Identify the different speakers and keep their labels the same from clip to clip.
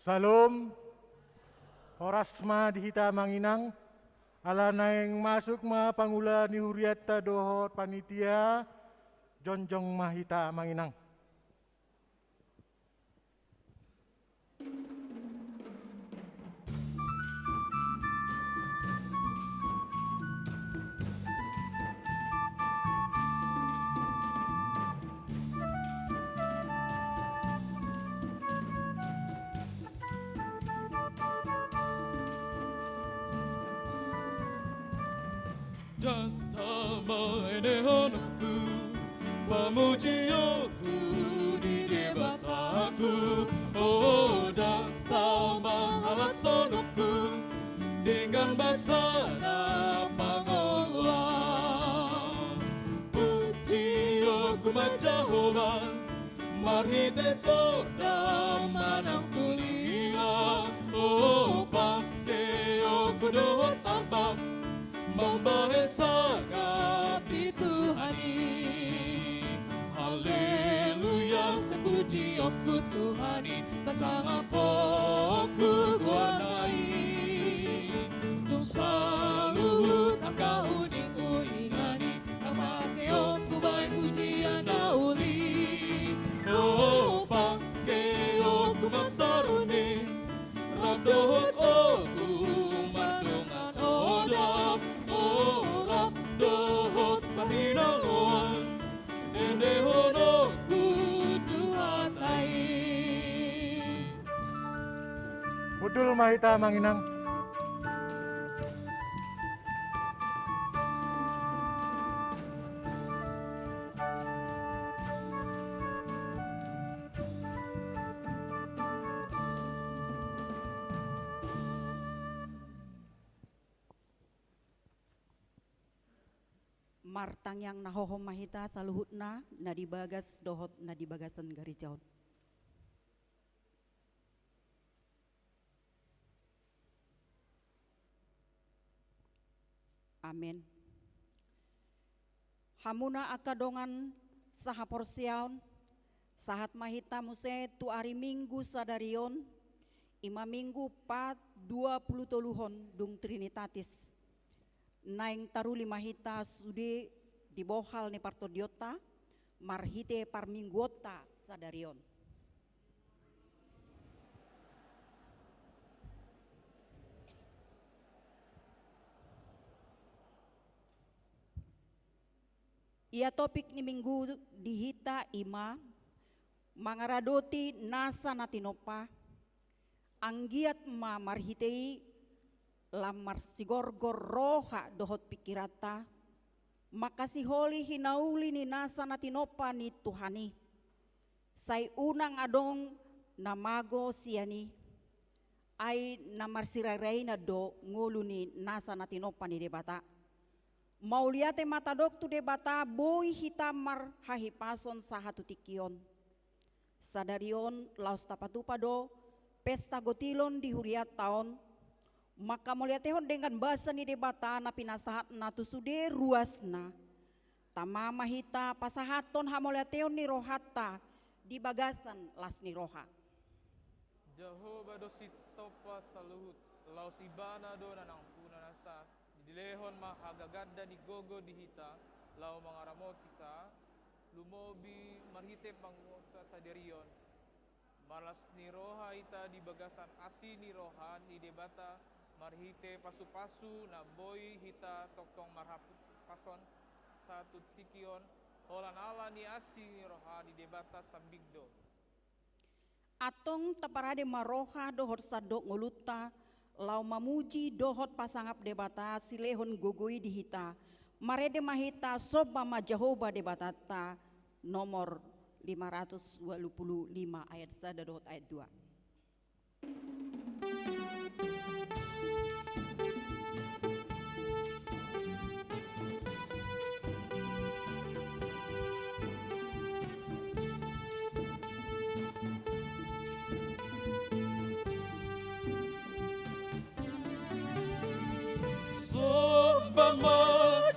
Speaker 1: Salom, oras ma dihita manginang, ala naeng masuk ma pangula ni huriata dohot panitia, jonjong mahita manginang.
Speaker 2: Jantamaenehonoku, pamujioku di debataku. Oh, datang mahalasonoku dengan basana pangolah. Pujioku Jehovah, marhite soda manang kuliah. Oh, pakeo kudo tambah membahasa itu Tuhani. Haleluya, sepuji aku Tuhani, pasang aku guanai. Tu salut angkau uling-ulingani, amake aku baik pujian dauli. Oh, pake aku masaruni, rabdohot aku mandungan odap. Orap dohot pahinangoan, endehono kuduhatai.
Speaker 1: Budul mahita manginang.
Speaker 3: Martang yang nahohom mahita saluhutna nadibagas dohot nadibagasan garijaun. Amin. Hamuna akadongan saha porsiaun sahat mahita muse tu ari minggu sadarion ima minggu 4 23 dung Trinitatis. Naing taruli mahita sude dibohal ni partodiota marhite parminggota sadarion. Ia topik ni minggu dihita ima mangaradoti nasa natinopa anggiat ma marhitei lamar sigorgor roha dohot pikirata makasih holi hinauli ni nasa natinopa ni Tuhani say unang adong namago siani ay namar siraray na do ngulu ni nasa natinopa ni debata mauliate matadok tu debata boy hitamar hahipason sa hatutikion sadarion laos tapatupado pesta gotilon di huriat taon. Maka melihatehon dengan bahasa ni debata na pinasahat na tusude ruasna. Tama mahita pasahaton hamoliatehon ni rohata di bagasan las ni roha.
Speaker 4: Jehovah dosito pa saluhut laos ibana do nanang puna nasa dilehon mahagagada di gogo dihita lau mangaramoti sa lumobi marhite pangota sa derion malas ni roha ita di bagasan asi ni roha ni debata marhite pasu-pasu na boy hita toktong marhaput pason satu tikion holan ala ni asi ni roha di debata sambigdo.
Speaker 3: Atong taparade maroha dohot sadok nguluta lau mamuji dohot pasangap debata silehon gugui dihita marede mahita soba ma Jehovah debatata nomor 525 ayat 1 dohot ayat 2.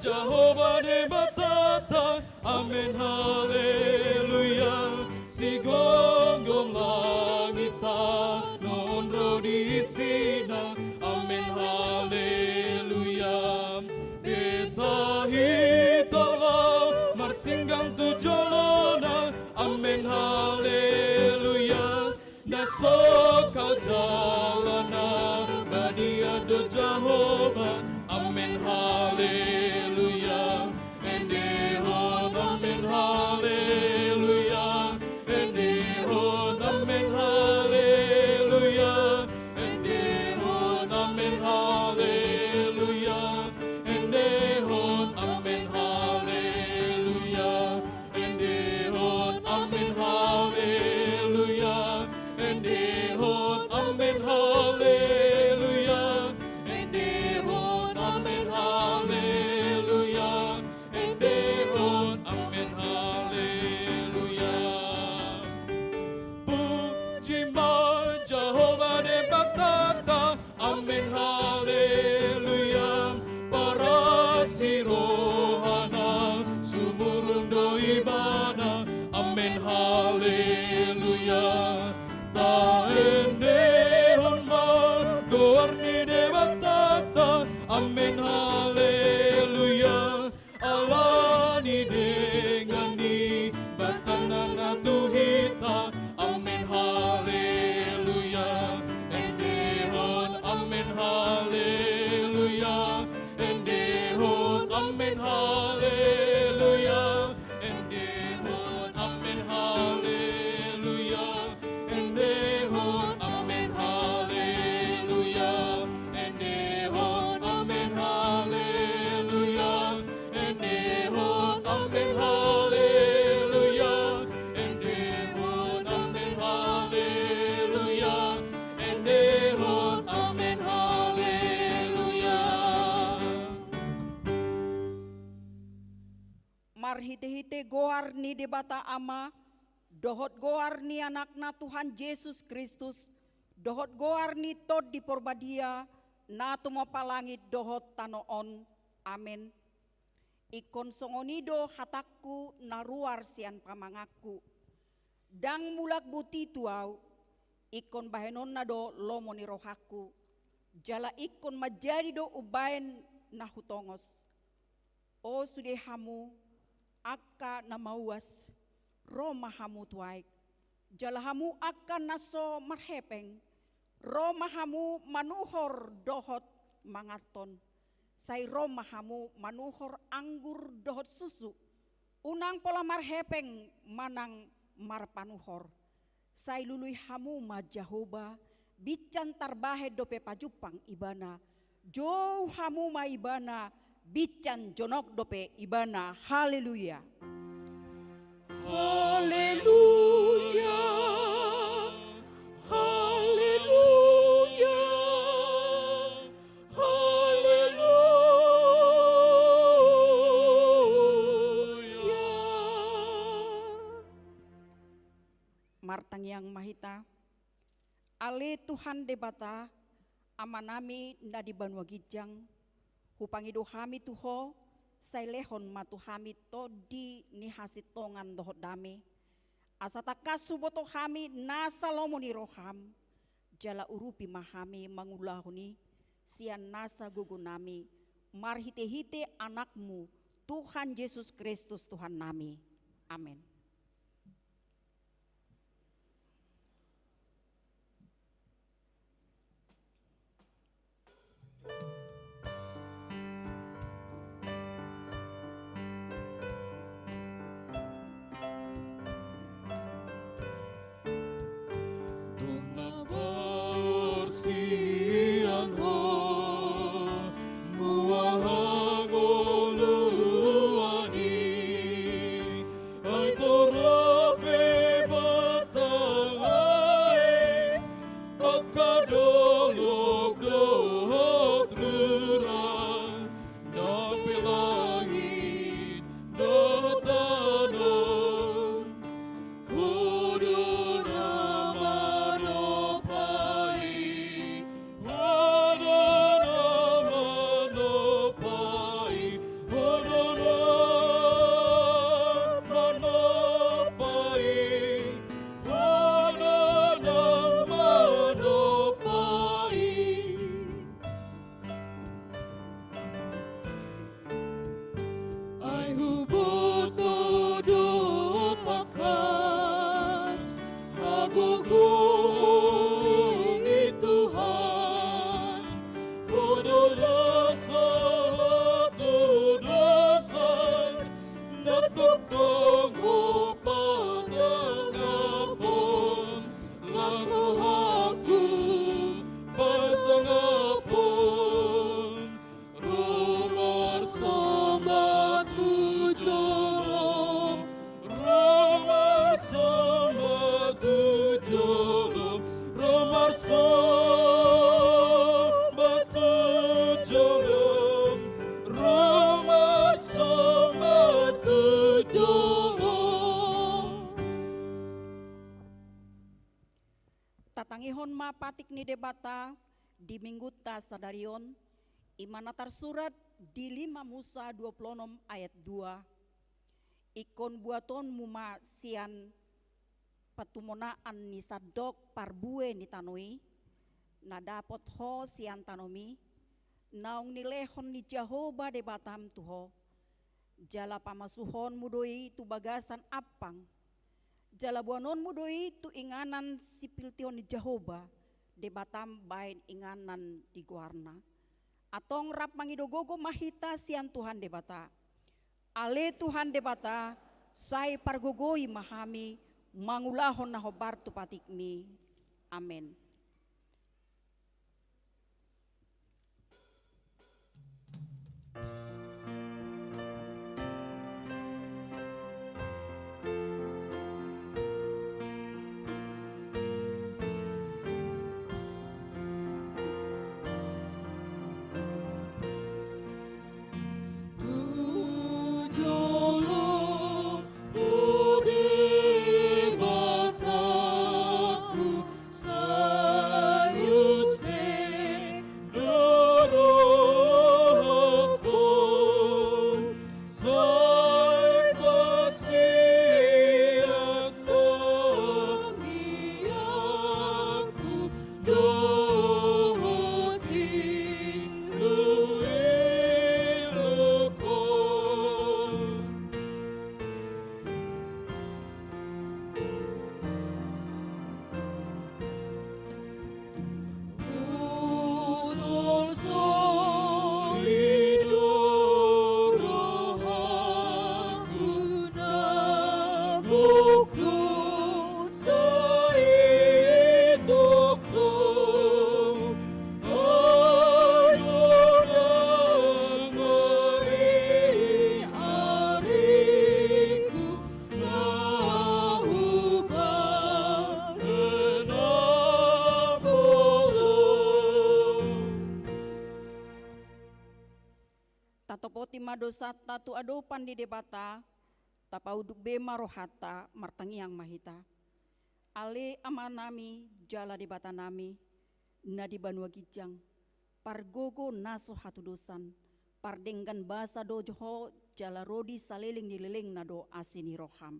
Speaker 2: Jehovah debatata, amen haleluya. Si gonggong langit ta, noon sokal jalana badia do Jehovah. Amen haleluya. Endehon amen haleluya. Endehon amen haleluya. Endehon amen haleluya. Endehon amen haleluya. Endehon amen haleluya. Endehon amen haleluya. Endehon amen haleluya. Endehon amen haleluya. Puji ma Jehovah de Baktata. Amen haleluya. Para sirohana sumurung do ibana. Amen haleluya. Ta endehon ma doarni de Baktata. Amen haleluya. Alani dengani basana na tuhita. Amen haleluya. Endehon amen haleluya. Endehon amen haleluya. Endehon amen haleluya. Endehon amen haleluya. Endehon amen haleluya. Endehon amen haleluya. Endehon amen haleluya. Endehon amen haleluya.
Speaker 3: Marhite-hite goar ni debata ama, dohot goar ni anakna Tuhan Yesus Kristus, dohot goar ni tod di porbadia, na tumapalangit dohot tanoon. Amen. Ikon songonido hatakku naruar sian pamangaku. Dang mulak buti tuaw, ikon bahenon na do lomo ni rohaku. Jala ikon majadi do ubayan na hutongos. O sudehamu, akka na mawas, romahamu tuaik. Jalahamu akan naso marhepeng, romahamu manuhor dohot mangaton. Say romahamu manuhor anggur dohot susu. Unang pola marhepeng manang marpanuhor. Say luluy hamu ma Jehovah, bican tarbahe dope pajupang ibana. Jow hamu ma ibana, bican jonok dope ibana. Haleluya.
Speaker 2: Haleluya. Haleluya. Haleluya.
Speaker 3: Martang yang mahita, ale Tuhan debata, amanami na di banwa gijang, hupangido hami tuho, say lehon matu hami to di ni hasit tongan dohot dami. Asataka suboto hami nasa lomo ni roham, jala urupi mahami mangulahuni, sian nasa gugunami, marhite-hite anakmu, Tuhan Yesus Kristus Tuhan nami. Amin.
Speaker 2: Dona borsian ho, mualang uluani, ay to
Speaker 3: patik ni debata di minggu ta sadarion imana tersurat di 5 Musa 26 ayat 2. Ikon buaton muma sian patumonaan ni sadok parbue ni tanoi na dapot ho sian tanomi naung nilehon ni Jehovah debatam tuho jala pamasuhon mudoi tu bagasan apang jala buanon mudoi tu inganan sipiltion ni Jehovah debatam bain inganan di guarna atong rap mangidogogo mahita sian Tuhan debata ale Tuhan debata sai pargogoi mahami mangulahon na hobar tu patikmi amen.
Speaker 2: Jolo udi bataku sayuse dorohku say pasiak dongiaku dohoti
Speaker 3: Tatopoti madosa tatu adopan di debata tapauduk bema rohata martangiang mahita ale amanami jala debata nami na di banua gijang pargogo naso hatu dosan pardenggan basa dojo jala rodi saleling dileleng nado asini roham.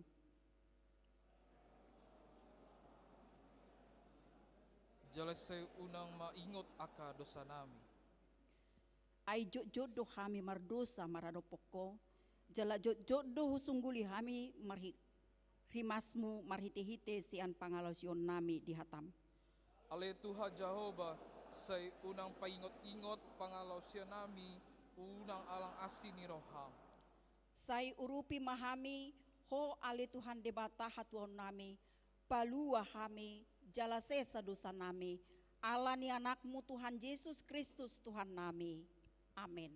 Speaker 4: Jala say unang maingot aka dosa nami.
Speaker 3: Ay jodoh kami mardosa marado poko jala jodoh husungguli kami rimasmu marhite-hite sian pangalosyon nami di hatam.
Speaker 4: Ale Tuhan Jehovah say unang paingot-ingot pangalosyon nami unang alang asin ni roham.
Speaker 3: Say urupi mahami ho ale Tuhan debata hatuan nami palua kami jala sesa dosa nami ala ni anakmu Tuhan Yesus Kristus Tuhan nami. Amin.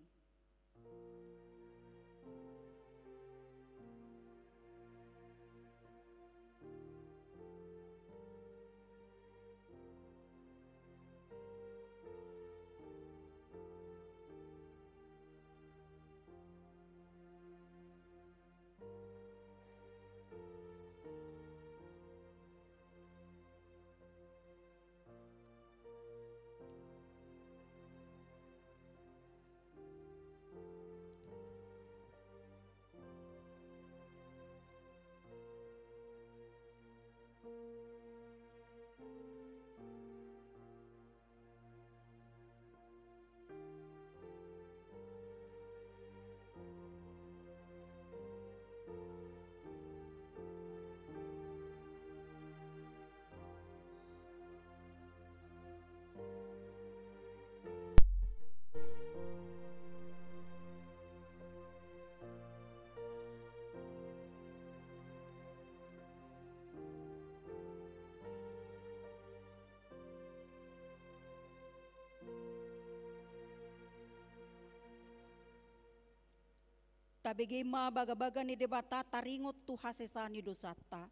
Speaker 3: Tabigay mabaga-baga ni debata taringot tu hasesani dosata.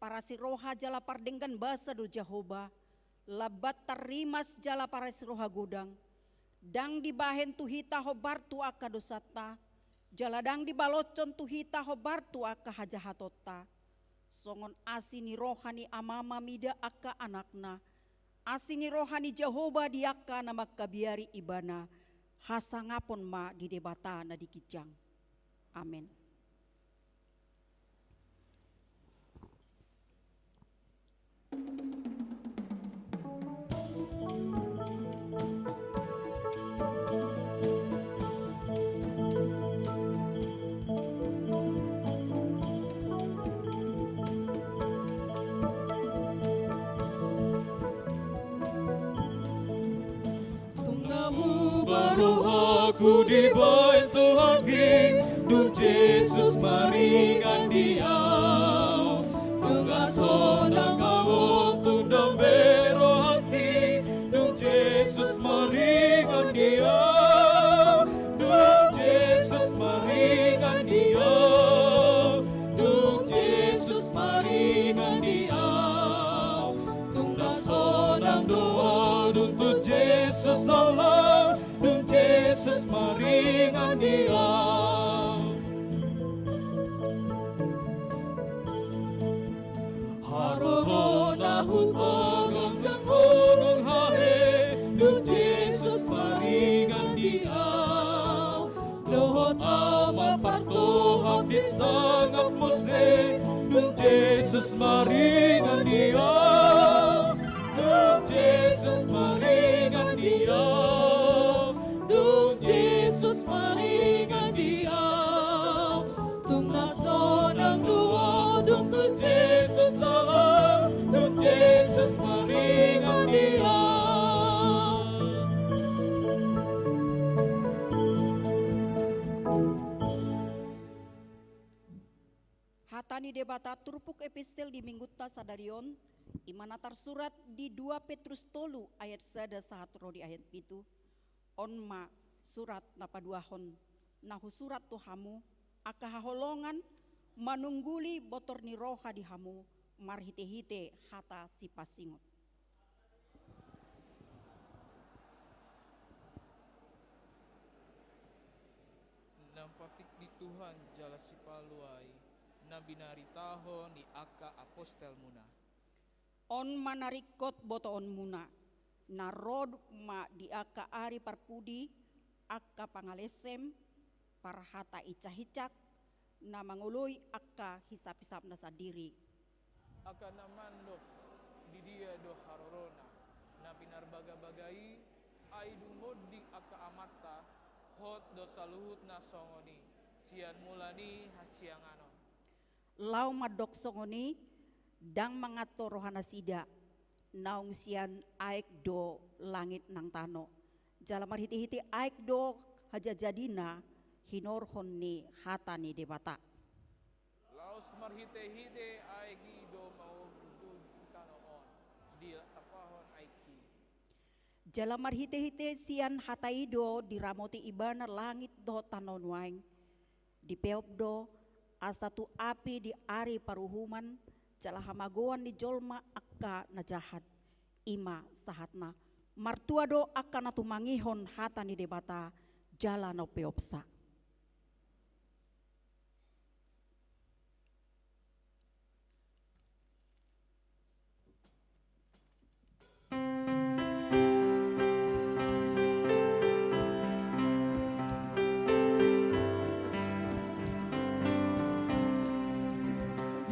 Speaker 3: Para si roha jala pardenggan basa do Jehovah. Labat tarimas jala para si roha gudang. Dang dibahen tu hita hobar tu aka dosata. Jala dang dibalocon tu hita hobar tu aka hajahatota. Songon asini roha ni amama mida aka anakna. Asini rohani Jehovah diaka na magkabiari ibana, hasangapon ma di debata na dikijang. Amen.
Speaker 2: Baru aku dibantu hangin, Dung Yesus maringan dia. Dengan sonang awong tundang bero hati, Dung Yesus maringan dia. Dung Yesus maringan dia. Dung Yesus maringan dia. Tunggu sonang doa, Dung Yesus Allah. Yesus maringan dia. Haroro nahutong ang dangong hahe, Dung Yesus maringan dia. Lohot amal partuhang disangap muse, Dung Yesus maringan dia. Dung Yesus maringan dia. Dung Yesus maringan dia. Dung nasonang dua, Dung Yesus Allah. Dung Yesus maringan dia.
Speaker 3: Hatani debata turpuk epistel di mingguta sadarion, imana tersurat di 2 Petrus tolu ayat 1 di ayat pitu. Onma surat napaduahon nahu surat tuhamu aka haholongan manungguli botor ni roha di hamu marhite-hite hata si pasingot.
Speaker 4: Nampatik di Tuhan jala si paluai, na binari tahon di aka apostel muna.
Speaker 3: On manarikot boto on muna. Narod ma di aka ari parpudi, aka pangalesem, parhata icah-icak, na manguloy aka hisap-hisap na sa diri.
Speaker 4: Aka naman dok, di dia do harorona, na pinarbaga-bagai, ay dumoding aka amata, hot do saluhut na songoni, siyan mulani hasyangano.
Speaker 3: Lau madok songoni, dang mangato rohana sida, naung sian aik do langit nang tano. Jala marhiti-hiti aik do hajajadina hinorhon ni hata ni debata.
Speaker 4: Laos marhite-hite aiki do mau duduk kanoon, di tapahon aiki.
Speaker 3: Jala marhite-hite sian hataido diramoti ibana langit do tanon waing. Di peop do asatu api di ari paruhuman, jala hamagoan di jolma akka na jahat. Ima sahatna martua do akka na tumangihon hata ni debata jala no peopsa.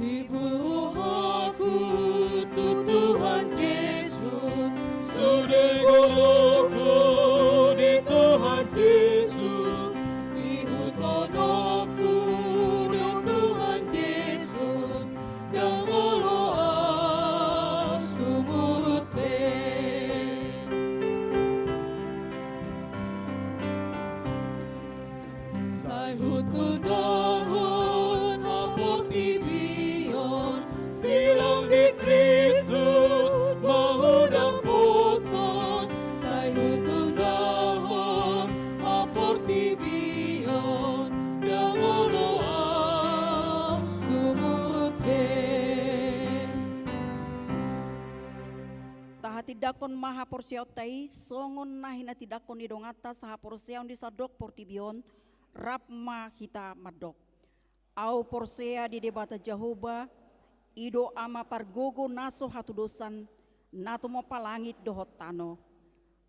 Speaker 2: Ibu aku untuk Tuhan Yesus, sudah golongku di Tuhan Yesus, ihut kodokku di Tuhan Yesus, dan oloa sumurut pe. Sayhut kudahun hapot ibiyon, silang di Kristus mahudang puton. Sayhut kudahun hapot ibiyon, dan oloa sumurut pe.
Speaker 3: Taha tidakon maha porsiaw tai songon na hinatidakon ni dongata saha porsiaw di sadok portibion rapma hita madok. Au porsea di debata Jehovah ido ama pargogo naso hatu dosan nato mo palangit dohot tano.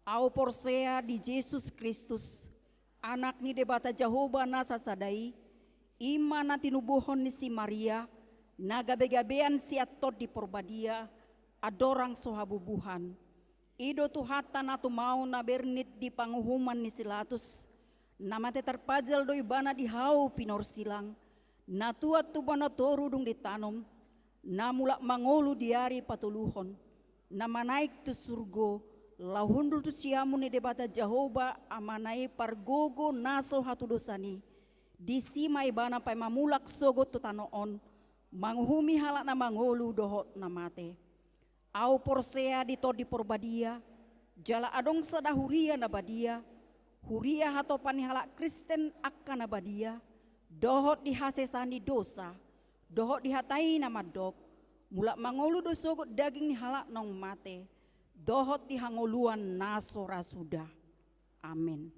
Speaker 3: Au porsea di Jesus Kristus, anak ni debata Jehovah na sasadai, ima na tinubuhon ni si Maria, nagabe-gabean si atot di porbadia, adorang sohabubuhan. Ido tuhata na tumau na bernit di panguhuman ni Silatus, na mate terpajal do ibana di hau pinor silang, na tuat tu bana toru dung ditanom, na mulak mangolu diari patuluhon, na manaik tu surgo, lahundu tu siamu ni debata Jehovah amanai pargogo naso hatu dosani, di sima ibana pai mamulak sogot tu tanoon, manghumi halak na mangolu dohot na mate. Au porsea di porbadia, jala adong sada huria na badia, huria hatopan halak Kristen akan na badia, dohot dihasesani dosa, dohot dihatai na madok, mulak mangolu dosogot daging ni halak nong mate, dohot dihangoluan naso rasuda. Amin.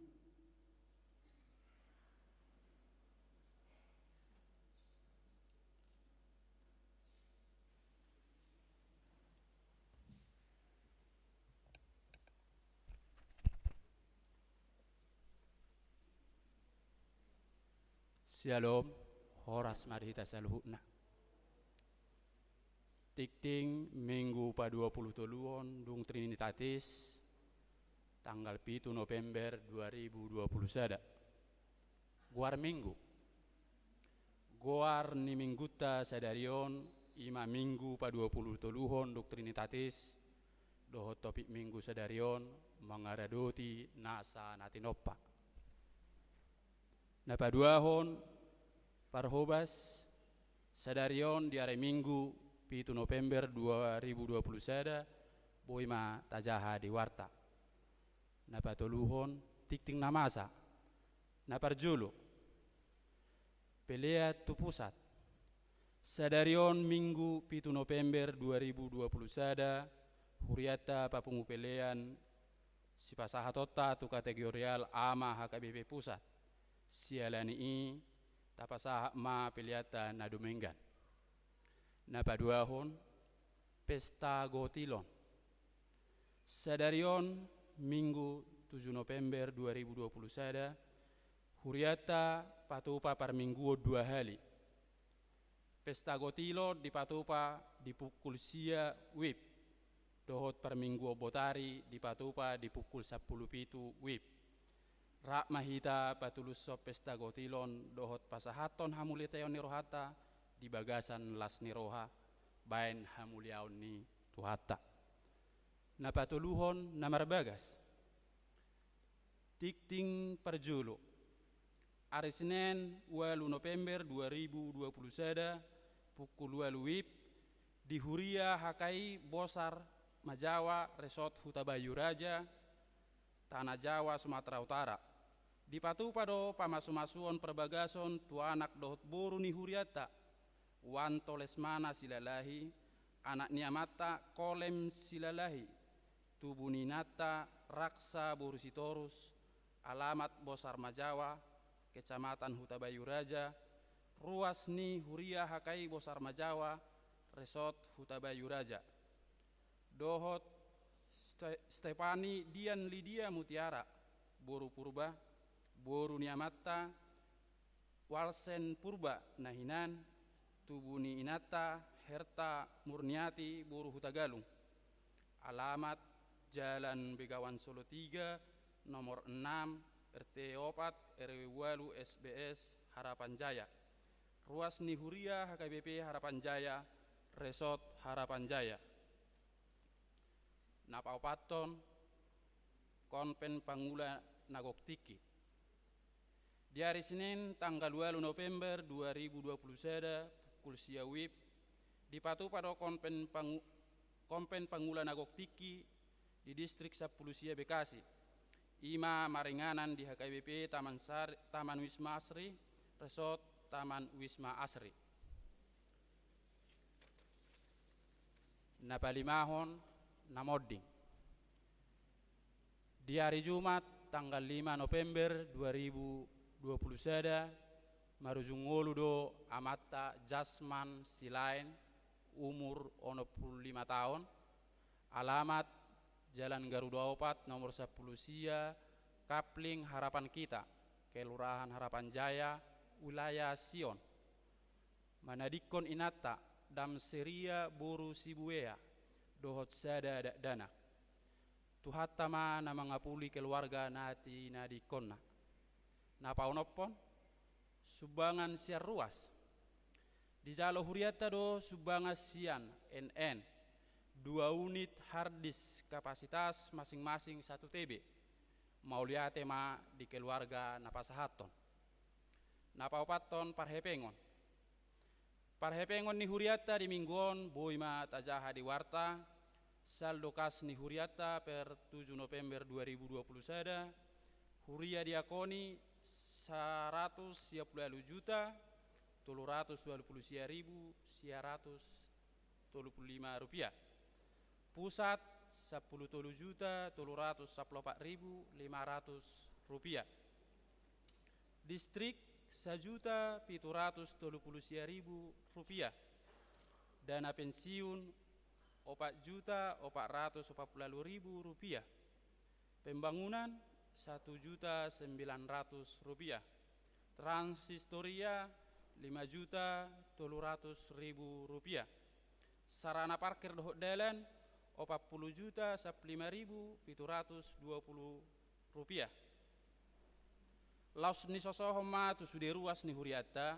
Speaker 5: Shalom, horas marhita saluhutna. Tikting minggu pa 23 dung Trinitatis tanggal 7 November 2021. Guar minggu. Guar ni mingguta sadarion ima minggu pa 23 dung Trinitatis dohot topik minggu sadarion mangaradoti nasa natinopa. Napaduahon parhobas sadarion di hari Minggu 7 November 2021 boima tajaha di warta. Napatuluhon tikting namasa naparjulu pelea tu pusat sadarion Minggu 7 November 2021 huriata papungu pelean si pasaha tota tu kategorial ama HKBP pusat sialani i tapasaha ma peliata na Domengan. Napaduahon pesta gotilon sadarion Minggu 7 November 2021 huriata patupa par minggu 2 hari. Pesta gotilo dipatupa di pukul sia wib dohot par minggu botari dipatupa di pukul 10 pitu wib. Rak mahita patulus so pesta gotilon dohot pasahaton hamulitayon ni rohata di bagasan las ni roha bain hamuliaon ni tuhata. Napatuluhon namarbagas tikting perjulu hari Senin 8 November 2021 pukul 8 wib di Huria Hakai Bosar Majawa Resort Hutabayu Raja Tanah Jawa Sumatera Utara. Di patupa do pamasu-masuon perbagason tu anak dohot boru ni huriata wanto lesmana silalahi anak niamata kolem silalahi tubuninata raksa borusitorus alamat Bosar Majawa kecamatan Hutabayu Raja ruas ni Huria Hakai Bosar Majawa Resort Hutabayu Raja dohot Stefani Dian Lydia Mutiara boru purba boru niamata walsen purba nahinan tubuni inata herta murniati boru hutagalung alamat Jalan Begawan Solo 3 nomor 6 RT 4 RW 8 SBS Harapan Jaya ruas ni Huria HKBP Harapan Jaya Resort Harapan Jaya. Napaupaton konpen pangula Nagoktiki di hari Senin tanggal 2 November 2021 pukul sia wib di patupa do konpen pangula Nagoktiki di distrik Sapulusia Bekasi ima maringanan di HKBP Taman Wisma Asri Resort Taman Wisma Asri. Napalimahon namoding di hari Jumat tanggal 5 November 2021 marujungolu do amata Jasman Silain umur 25 tahun Alamat Jalan Garuda Opat nomor 10 Sia, Kapling Harapan Kita, Kelurahan Harapan Jaya, Wilayah Sion. Manadikon Inata, Dam Seria Boru Sibuea, Dohot Sada Danak. Tuhatama na mangapuli keluarga nati nadikonna. Napaunopon, subangan siar ruas. Di jalo huriata do subangan sian NN. 2 unit hard disk kapasitas masing-masing 1 TB. Mauliate ma di keluarga napasahaton. Napaupaton parhepengon. Parhepengon ni huriata di mingguon boy ma tajaha di warta. Saldo kas ni huriata per 7 November 2021. Huria diakoni 130 juta 720.125 rupiah. Pusat 10 juta 714.500 rupiah. Distrik 1.730.000 rupiah. Dana pensiun 4.440.000 rupiah. Pembangunan 1.900.000 rupiah. Transistoria 5.300.000 rupiah. Sarana parkir dohot dalan 40.015.720 rupiah. Laos ni sosoho ma tu sude ruas ni huriata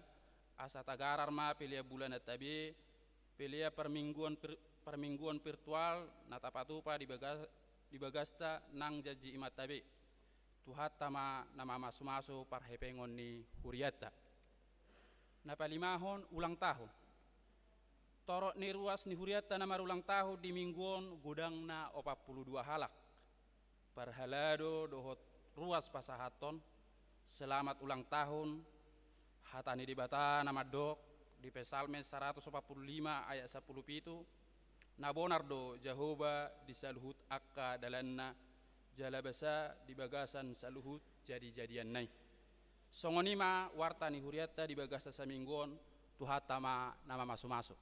Speaker 5: asa tagarar ma pelia bulan tabe pelia permingguan virtual natapatupa di bagasta nang jaji imat tabe. Tuhatta ma nama masu-masu parhepengon ni huriata. Napalimahon ulang tahun. Torok ni ruas ni huriata nama ulang tahun di mingguon gudang na 42 halak. Parhalado dohot ruas pasahaton. Selamat ulang tahun. Hatani di bata nama dok di Pesalmen 145 ayat 10 pitu. Nabonardo Jahoba di saluhut akka dalanna jala basa di bagasan saluhut jadi-jadian nai. Songonima warta ni huriata di bagasa saminggon tuhatama nama masuk-masuk.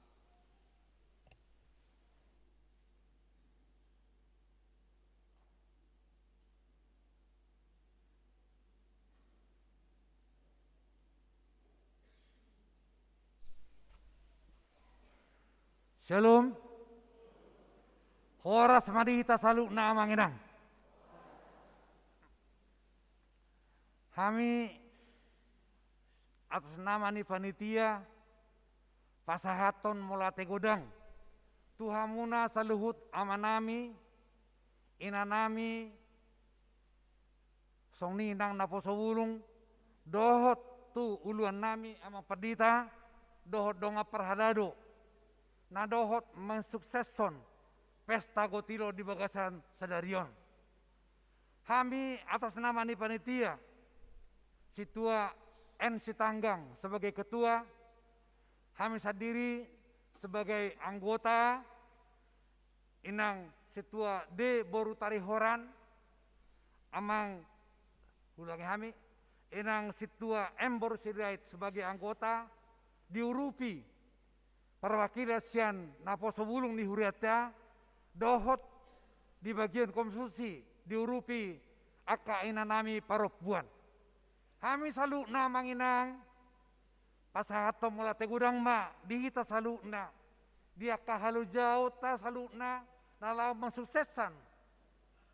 Speaker 6: Shalom. Horas madihita salu na amanginang. Kami atas nama ni panitia pasahaton molate godang. Tuhamuna saluhut amanami inanami songni nang naposo wulung dohot tu uluan nami ama padita dohot donga perhalado. Nadohot mensuksesson pesta gotilo di bagasan sadarion. Kami atas nama ni panitia Situa N Sitanggang sebagai ketua, kami sadiri sebagai anggota inang Situa D Boru Tarihoran amang ulangi kami inang Situa M Boru Sirait sebagai anggota diurupi perwakilan sian naposo bulung di huriata dohot di bagian konstitusi diurupi akka inanami parokbuan. Kami salu na manginang pasahatom mulate gudang ma dihita salu na dia kahalu jauh ta salu na nalau mensuksesan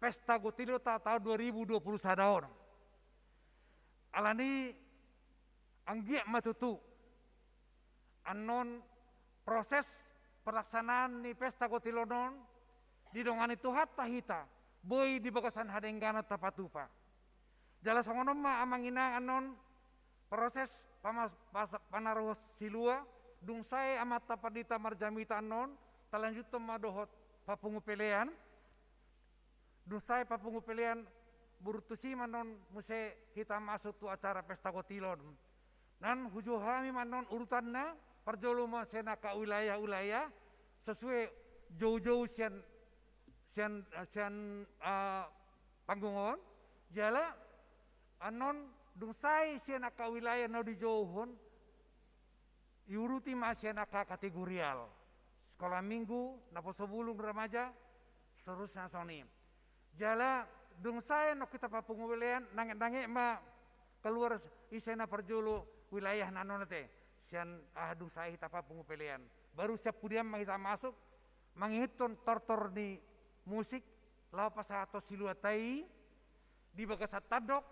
Speaker 6: pesta gotilo ta tahun 2020 sadaon. Alani anggiak matutu anon proses pelaksanaan ni pesta gotilonon di dongani tuhat tahita boy di bagasan hadenggana tapatupa. Jala songonom ma amangina anon proses panaruh silua dungsai amat tapadita marjamita anon talanjut madohot papungu pelean dungsai papungu pelean burutusi manon muse kita masuk tu acara pesta gotilon nan hujuhami manon urutanna perjoluma senaka wilayah-wilayah sesuai jauh-jauh sian panggungon jala anon dungsai senaka wilayah no di jauhon iuruti ma senaka kategorial sekolah minggu naposo bulung remaja seterusnya soni. Jala dung saya no kita papungu wilayan nange ma keluar isena perjulu wilayah nanonete sian dung saya kita papungu pilihan. Baru siap pudiam kita masuk menghitung tortor di musik lau pasato siluatai di bagasat tadok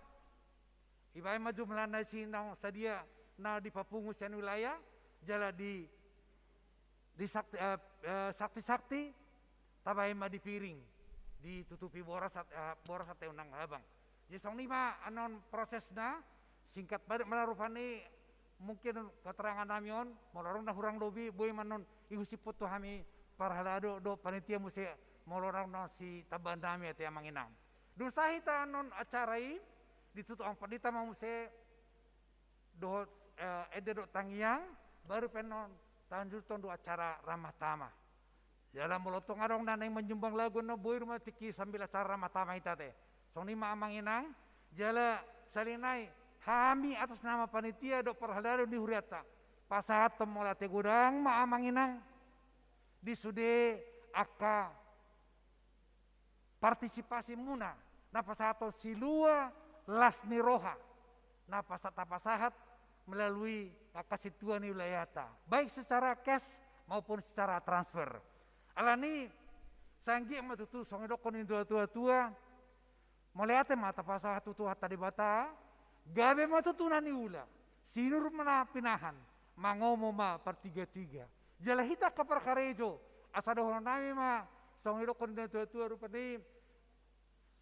Speaker 6: ibai maju melanda sinang sadia na di papungu sian wilayah jala di sakti tabai ma di piring ditutupi boras sate unang habang. Jadi song lima anon prosesna singkat pada melarupani mungkin keterangan namion molorong dah hurang lobi boy manon igusi foto hami parhalado do panitia musi molorong no si taban nami ate manginang. Dun sahita anon acarai ditutup ang padita mamuse do ede do tangiang baru penon tanjuton do acara ramah tamah. Dalam melotong arong naneng menjumbang lagu no boy rumah tiki sambil acara ramah tamah ita teh. Song lima amang inang jala salinai hami atas nama panitia do perhalado di huriata. Pasahat temola te gudang ma amang inang di sude aka partisipasi muna na pasato silua lasni roha na pasahat melalui akasituan wilayata baik secara cash maupun secara transfer. Alani sanggi matutu song dokon tua melihat mata pasahat tutu hatta di bata gabe matutu nani ula sinur mana pinahan mangomo ma per 3 jala hita ka perkarejo asa dohon nami ma song dokon tua rupani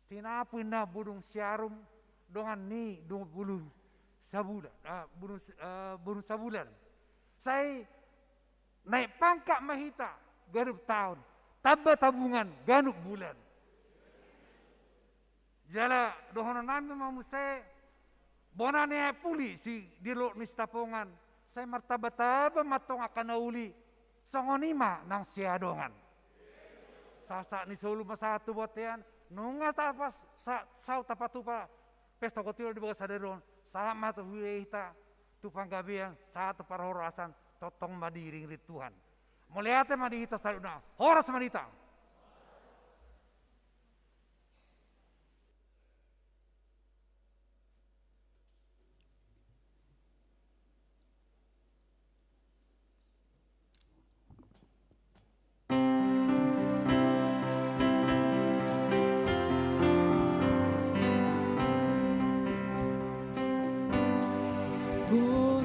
Speaker 6: tinapu na budung siarum dongan ni dung bulu sabulan burung sabulan saya naik pangkat mahita garup tahun tabah tabungan ganuk bulan jala dohono nami mamuse bonane puli si dilo nistapongan saya martaba-taba matong akan nauli songonima nang siadongan sasa ni solu masatu botean nunga tapas sau tapatupa pesta kotilo di bawah sadaron sama tu hita tupang gabian satu parhorosan totong madiring rit Tuhan melihatnya madita sayuna horas madita.
Speaker 2: Oh,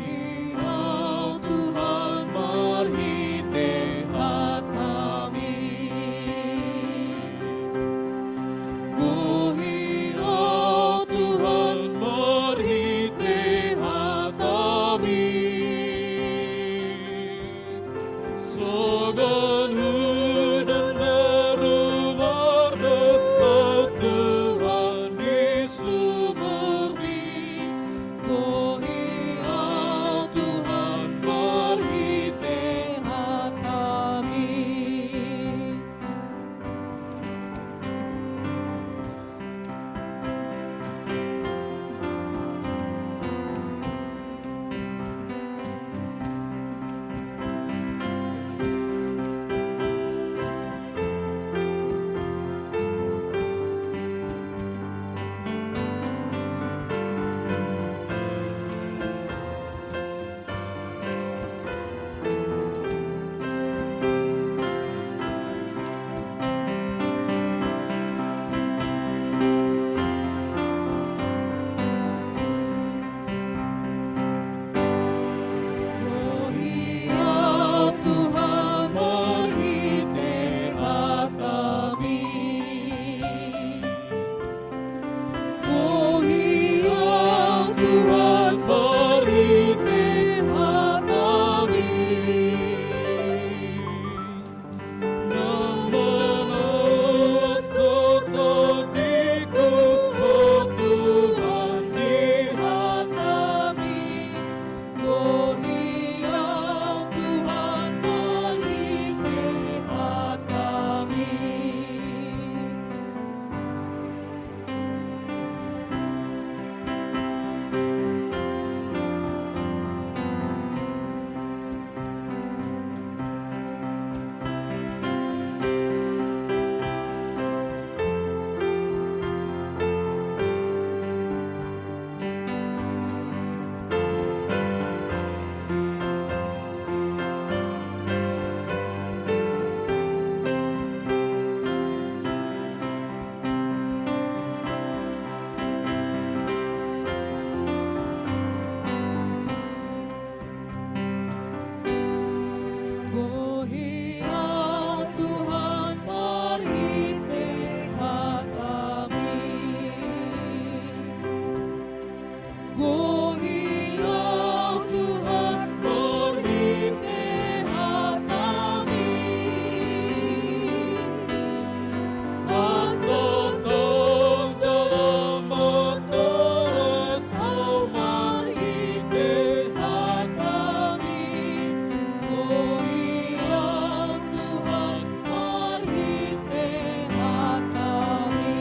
Speaker 2: Gohiau Tuhan berhikmat kami. Asatong jalan terus aman hikmat kami. Gohiau Tuhan berhikmat kami.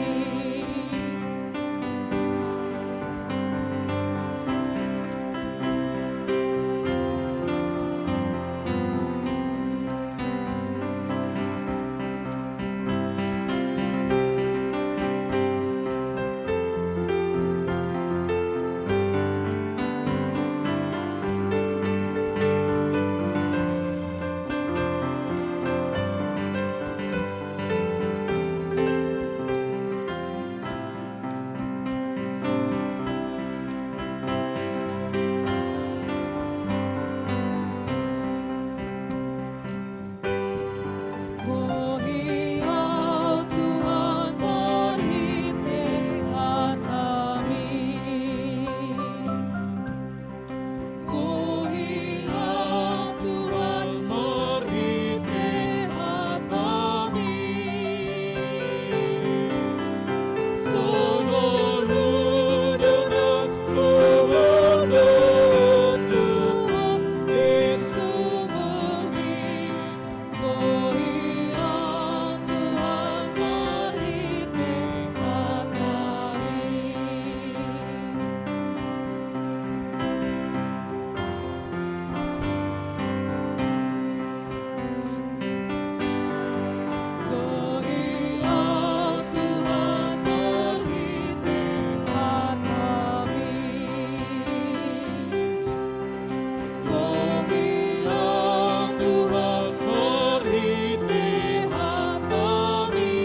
Speaker 2: Gohiau Tuhan berhikmat kami. Gohiau Tuhan berhikmat kami. Seluruh dunia menuntut Tuhan Yesus bumi. Gohiau Tuhan berhikmat kami. Gohiau Tuhan berhikmat kami. Gohiau Tuhan berhikmat kami.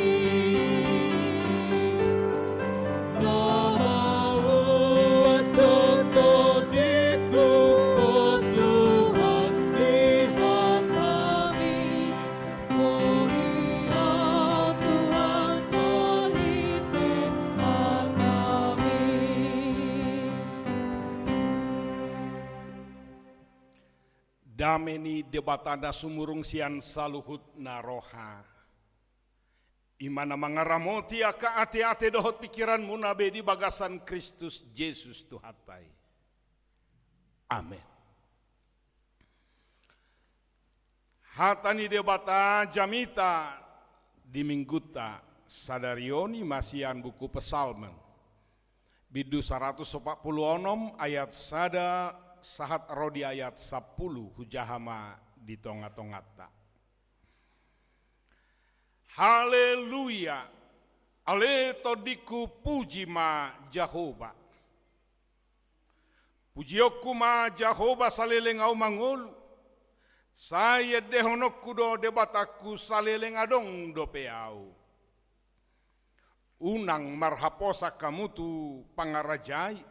Speaker 2: Nama luas tonton ikut Tuhan lihat kami. Gohiau Tuhan berhikmat kami.
Speaker 7: Dameni debatana sumurung sian saluhut naroha. Imana mangaramoti aka ate-ate dohot pikiran munabe di bagasan Kristus Yesus Tuhatai. Amin. Hatani debata jamita di mingguta sadarioni masian buku pesalmen. Bidu 146 ayat sada sahat rodi ayat 10 hujahama di tonga-tongata. Haleluya. Ale todiku puji ma Jehovah. Pujioku ma Jehovah saleleng au mangolu. Saya dehonokku do debataku saleleng adong do peau. Unang marhaposa kamutu pangarajai.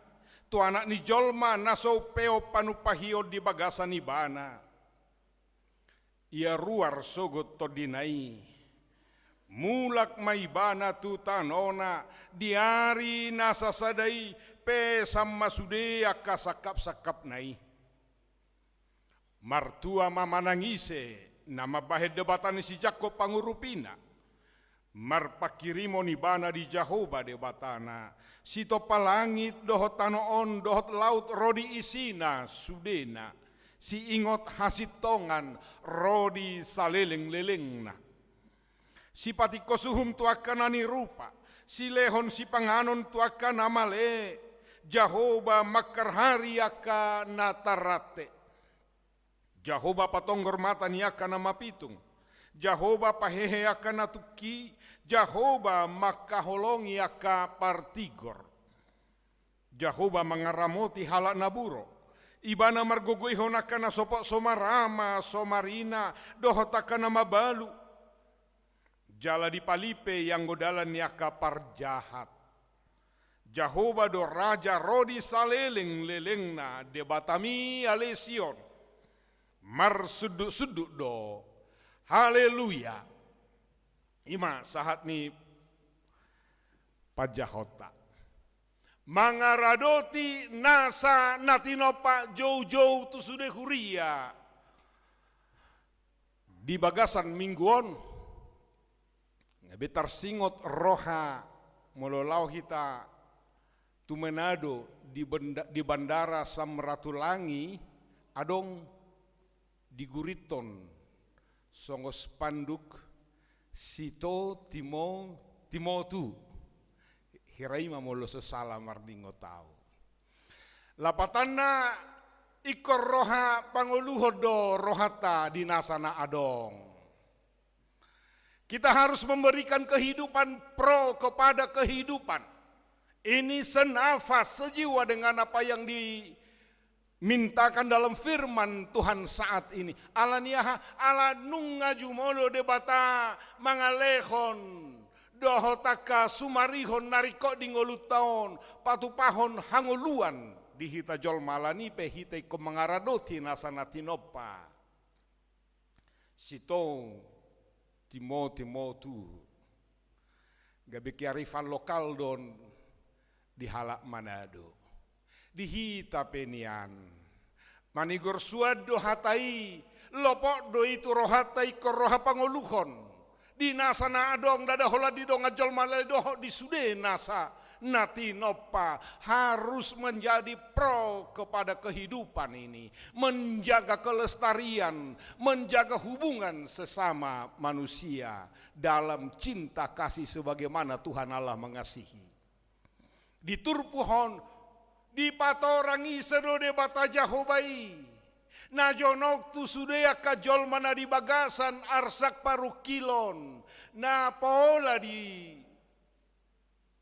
Speaker 7: Tu anak ni jolma naso peo panupahio di bagasan ibana. Ia ruar sogot todinai. Mulak maibana tu tanona diari nasa sadai pe sama sude akasakap-sakap nai. Martua mamanangise nama bahe debatan si Jakob pangurupina. Marpakirimo ni bana di Jehovah debatana. Sito palangit dohot tanoon dohot laut rodi isina sudena. Si ingot hasitongan rodi saleleng-lelengna. Si patiko suhum tuakanani rupa. Si lehon si panganon tuakana male. Jehovah makarhari aka natarate. Jehovah patonggor mata ni aka nama pitung. Jehovah pahehe aka natuki. Jehovah makaholongi aka partigor. Jehovah mangaramoti halak naburo. Ibana margogoihon aka na sopok somarama somarina dohot aka na mabalu. Jala di palipe yang godalan ni aka parjahat. Jehovah do raja rodi saleleng lelengna debatami alesion. Mar suduk-suduk do. Haleluya. Ima sahat ni pajahota. mangaradoti nasa natinopa jauh-jauh tu sudah huria di bagasan mingguon ngabetar singot roha mololau hita tu Manado di bandara Samratulangi adong di Guriton songo spanduk sito timotu hirai mamolo sesala mardingo tau lapatanna ikor roha panguluhodo rohata dinasana adong. Kita harus memberikan kehidupan pro kepada kehidupan. Ini senafas sejiwa dengan apa yang dimintakan dalam firman Tuhan saat ini. Alaniaha ala nunga jumolo debata mangalehon dohotaka sumarihon nariko dingolutaon patupahon hanguluan dihita jol malani pe hita ko mangaradoti nasana tinopa sitong timo tu gabe kiarifan lokal don di halak Manado dihita penian manigor suado hatai lopok do itu rohatai koroha pangoluhon di nasana adong dada hola di dong ajol malai doh di sude nasa natinopa harus menjadi pro kepada kehidupan ini, menjaga kelestarian, menjaga hubungan sesama manusia dalam cinta kasih sebagaimana Tuhan Allah mengasihi. Di turpuhon di patorangi sedode bata Jahobai najonok tu sudea kajol mana di bagasan arsak parukilon na pola di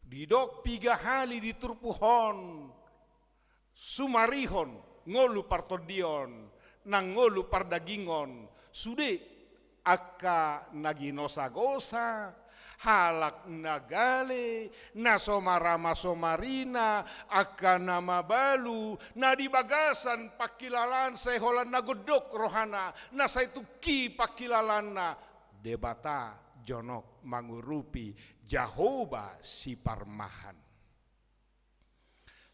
Speaker 7: dok piga hali di turpuhon sumarihon ngolu partodion nang ngolu pardagingon sude akka naginosa gosa halak nagale nasomara somarina akka nama balu na di bagasan pakilalan seholan nagodok rohana na saituki pakilalan na debata jonok mangurupi Jahoba si parmahan.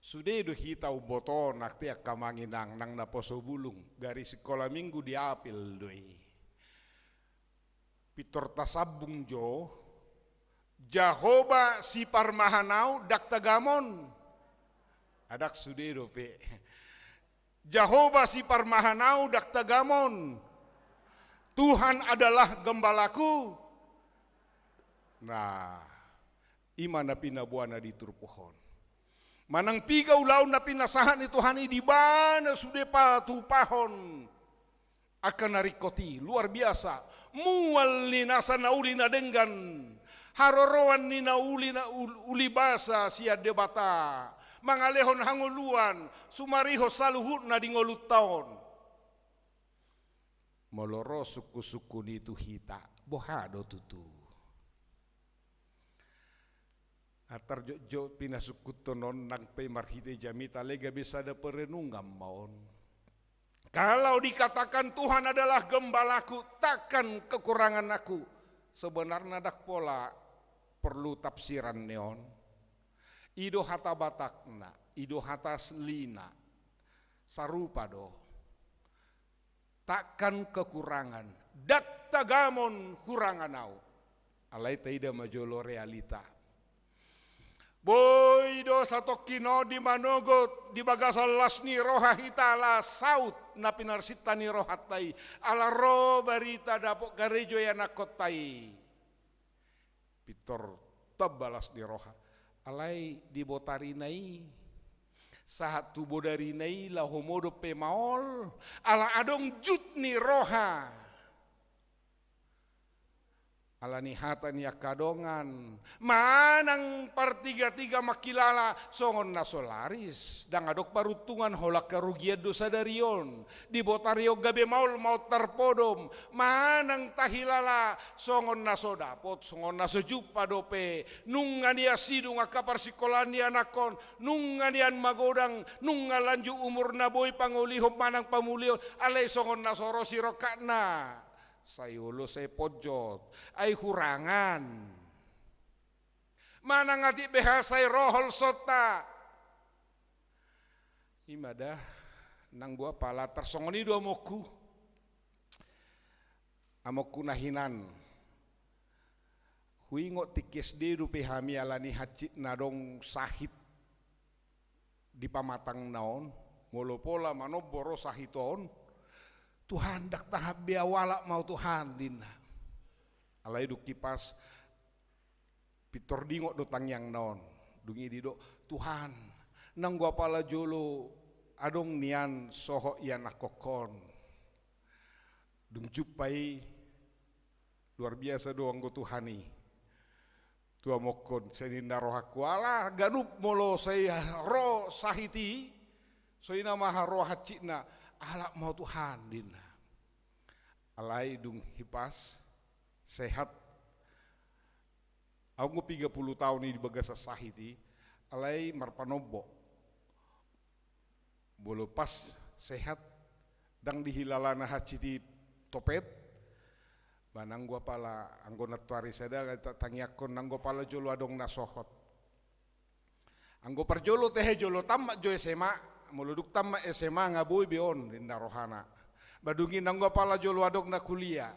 Speaker 7: Sudah do hitau boto nakti akamanginang nang naposo bulung dari sekolah minggu diapil doi. Pitor tasabung jo Jahoba si parmahanau dak tagamon. Adak sudah do pe. Jahoba si parmahanau dak tagamon. Tuhan adalah gembalaku. Nah, imana pinabuana di turpuhon. Manang piga ulaw na pinasahan ni Tuhan di bana sude patupahon akan narikoti luar biasa. Mual ni nasa nauli na denggan haroroan ni nauli na uli basa sia debata mangalehon hanguluan sumariho saluhut na dingolut taon. Moloro suku-suku ni tu hita bohado tutu. Atar jo pinasukutonon nang pe marhite jamita lega bisa ada perenungan maon. Kalau dikatakan Tuhan adalah gembalaku, takkan kekurangan aku. Sebenarnya dak pola perlu tafsiran neon. Ido hata batakna, ido hata slina, sarupa do. Takkan kekurangan, dak tagamon kurangan au. Alai taida majolo realita. Boy do sato kino di manogot di bagasal lasni roha hitala saut na pinarsita ni rohatai ala ro barita dapok garejo ya nakotai pitor tabalas di roha alai di botarinai saat tu bodarinai la homodo pemaol ala adong jut ni roha alani hatan ya kadongan manang partiga-tiga makilala songon na solaris dang adok parutungan holak kerugian dosa darion di botario gabe maul mau terpodom manang tahilala songon na sodapot songon na sejupa dope nungan ya sidung akapar sikolan ya nakon nungan yan magodang nungan lanju umur na boy pangulihom manang pamulio alay songon na sorosi rokakna sayulo saya pojot ay hurangan mana ngati behasai rohol sota Imada nang gua pala tersongoni do amoku nahinan hui ngot tikis di rupi hami alani hacit nadong sahit di pamatang naon ngolo pola mano boro sahiton Tuhan dak tahap biawala mau Tuhan dina alai du kipas pitor dingo do tangyang naon dungi di do Tuhan nang gua pala jolo adong nian soho ian akokon dung jupai luar biasa doang go Tuhani tua mokon seninda rohaku alah ganup molo saya ro sahiti soina maha roh hacina ala mau Tuhan dina alai dung hipas sehat aku 30 tahun ini di bagasa sahiti alai marpanobo bolo pas sehat dang dihilalana haciti topet banang gua pala anggona tuari sada tangyakon nang gua pala jolo adong nasohot anggo perjolo teh jolo tamma jo SMA muluduk tamma SMA ngabui bion dinda rohana badungi nang gua pala jolo adong na kuliah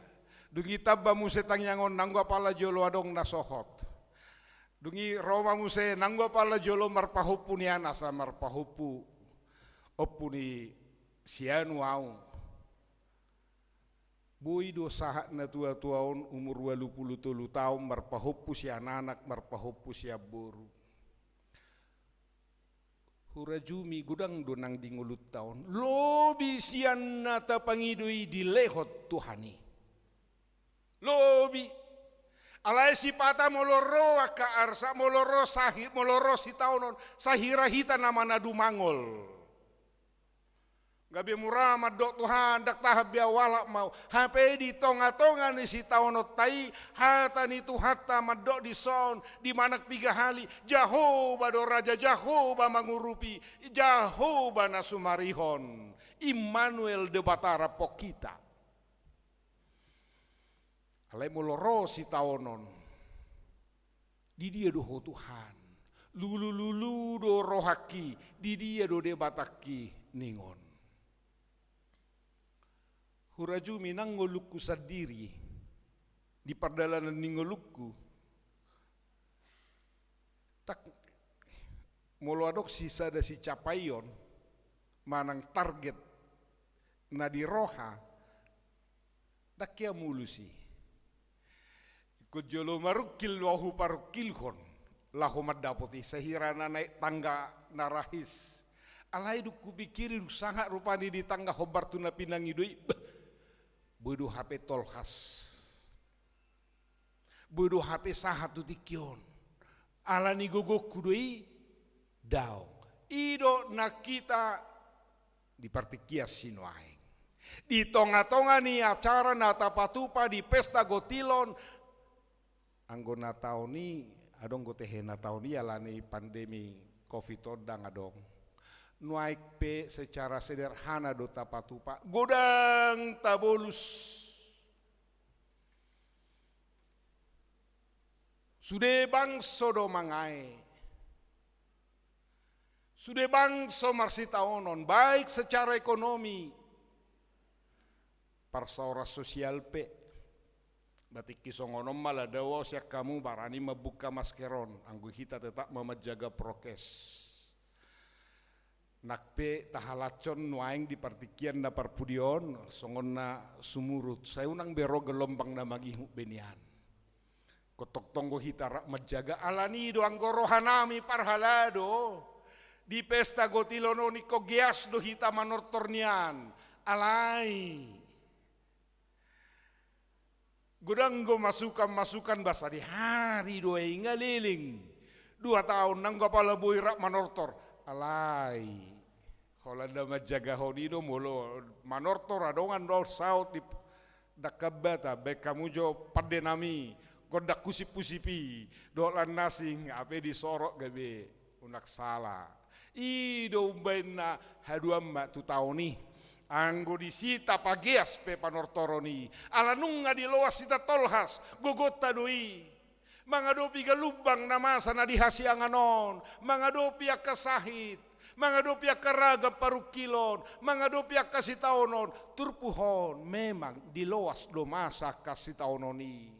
Speaker 7: dungi tabba muse tangyangon nang gua pala jolo adong nasohot dungi Roma muse nang gua pala jolo marpahupu ni anasa marpahupu opuni sianu au bui do sahat na tua-tuaon umur 23 tahun marpahupu si anak marpahupu si aboru hurajumi gudang donang di ngulut tahun lobi sian nata pangidui di lehot Tuhani lobi alai si pata moloro aka arsa moloro sahir moloro si taunon sahira hita nama nadu mangol gabi murah madok Tuhan dak tahap biawala mau HP di tonga-tonga ni si taonot tai hata ni tu hatta madok di son di manak piga hali Jahoba do raja Jahoba mangurupi Jahoba na sumarihon Immanuel de Batara pokita alai moloro si taonon di dia do Tuhan lulu do rohaki di dia do de bataki ningon huraju minang ngolukku sendiri di perdalanan ningolukku tak molo adok sisa da si capayon manang target na di roha dak kia mulusi ikut jolo marukil wahu parukilhon lahu madapoti sehirana naik tangga narahis alai duk kupikiri duk sangat rupani di tangga hobar tuna pinangidui bodoh HP tolhas bodoh HP sahat tu tikion alani gogok kudui dao ido nakita di partikias sinuaing di tonga-tonga ni acara nata patupa di pesta gotilon anggona tahun ni adong gotehena tahun ni alani pandemi covid odang adong nuaik pe secara sederhana do tapatupa godang tabolus sude bangso do mangai sude bangso marsitaonon baik secara ekonomi parsaura sosial pe batik kisongonom maladawo siak kamu barani membuka maskeron anggu kita tetap menjaga prokes nakpe tahalacon nuaing di partikian na parpudion songon na sumurut saya unang bero gelombang na magihu benian kotok tonggo hitara menjaga alani do anggorohanami parhalado di pesta gotilono ni kogias do hita manortornian alai gudanggo masukan basa di hari doe ngaliling 2 tahun nang gapala boirak manortor alai Holanda majaga honido molo manortor adongan do saut di dakabata baik kamu jo padenami kodak kusip-kusipi do lan nasing ape disorok gabe unak salah ido umbaina haduam tu tauni anggo disita pagias pe panortoroni alanunga di loas sita tolhas gogota doi mangadopi galubang namasa na dihasianganon mangadopi akasahit Mangadopi karaga parukilon, mangadopi kasih taonon, turpuhon memang diloas do masa kasih taononi.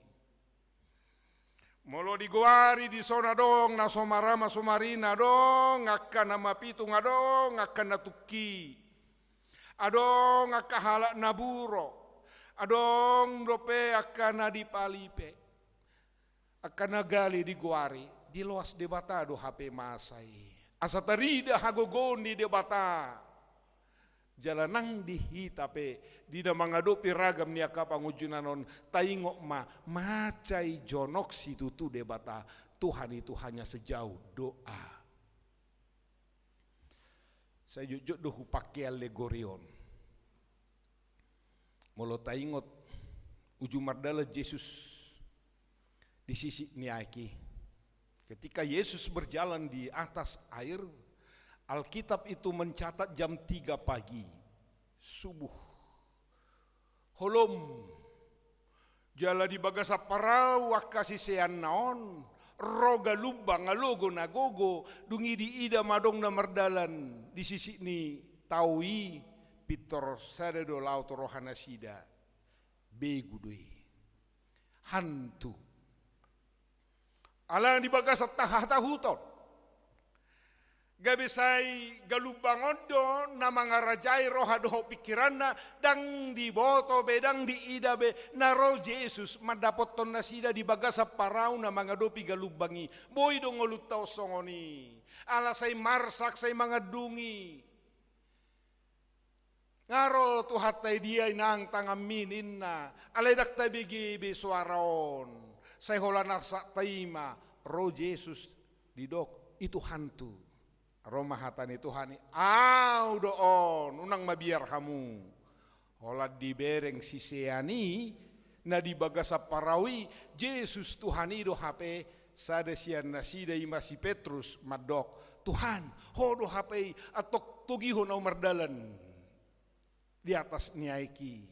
Speaker 7: Molo diguari di sona dong na somarama somarina dong akan nama pitung adong akan natuki. Adong akan halak naburo. Adong dope akan nadipalipe. Akan nagali diguari diloas debata do HP masai. Asa tarida hagogondi debata. Jalanang dihitape dina mangadopi ragam niaka pangujunanon taingok macai jonok situtu debata Tuhan itu hanya sejauh doa. Saya jujur dohu pakai alegorion. Molo taingot uju mardala Yesus di sisi niaki. Ketika Yesus berjalan di atas air, Alkitab itu mencatat jam 3 pagi, subuh. Holom, jala di bagasa parau wakasi sean naon, roga lubang alogo nagogo, dungi di ida madong na merdalan, di sisi ni taui, pitor sadedo lauto rohana sida, begudui, hantu. Alang di bagasa tahuton. Gabisai galubang ondo na mga rajay roha doho pikiranna dang di boto bedang di ida be naro Jesus madapot ton na sida di bagasa parau na mga dopi galubangi boy dong ngolutaw songoni ala say marsak say mga dungi ngaro tuhatay dia inang tangaminin na alay daktay bigi bisuaraon say holanar sa taima ro Jesus didok itu hantu. Roma hatani Tuhani, au doon, unang mabiar kamu. Holat di bereng siseani, na di bagasa parawi, Yesus Tuhani do hape, sada siyan na sida ima si Petrus madok. Tuhan, ho do hape, atok tugiho na umardalan. Di atas niaiki.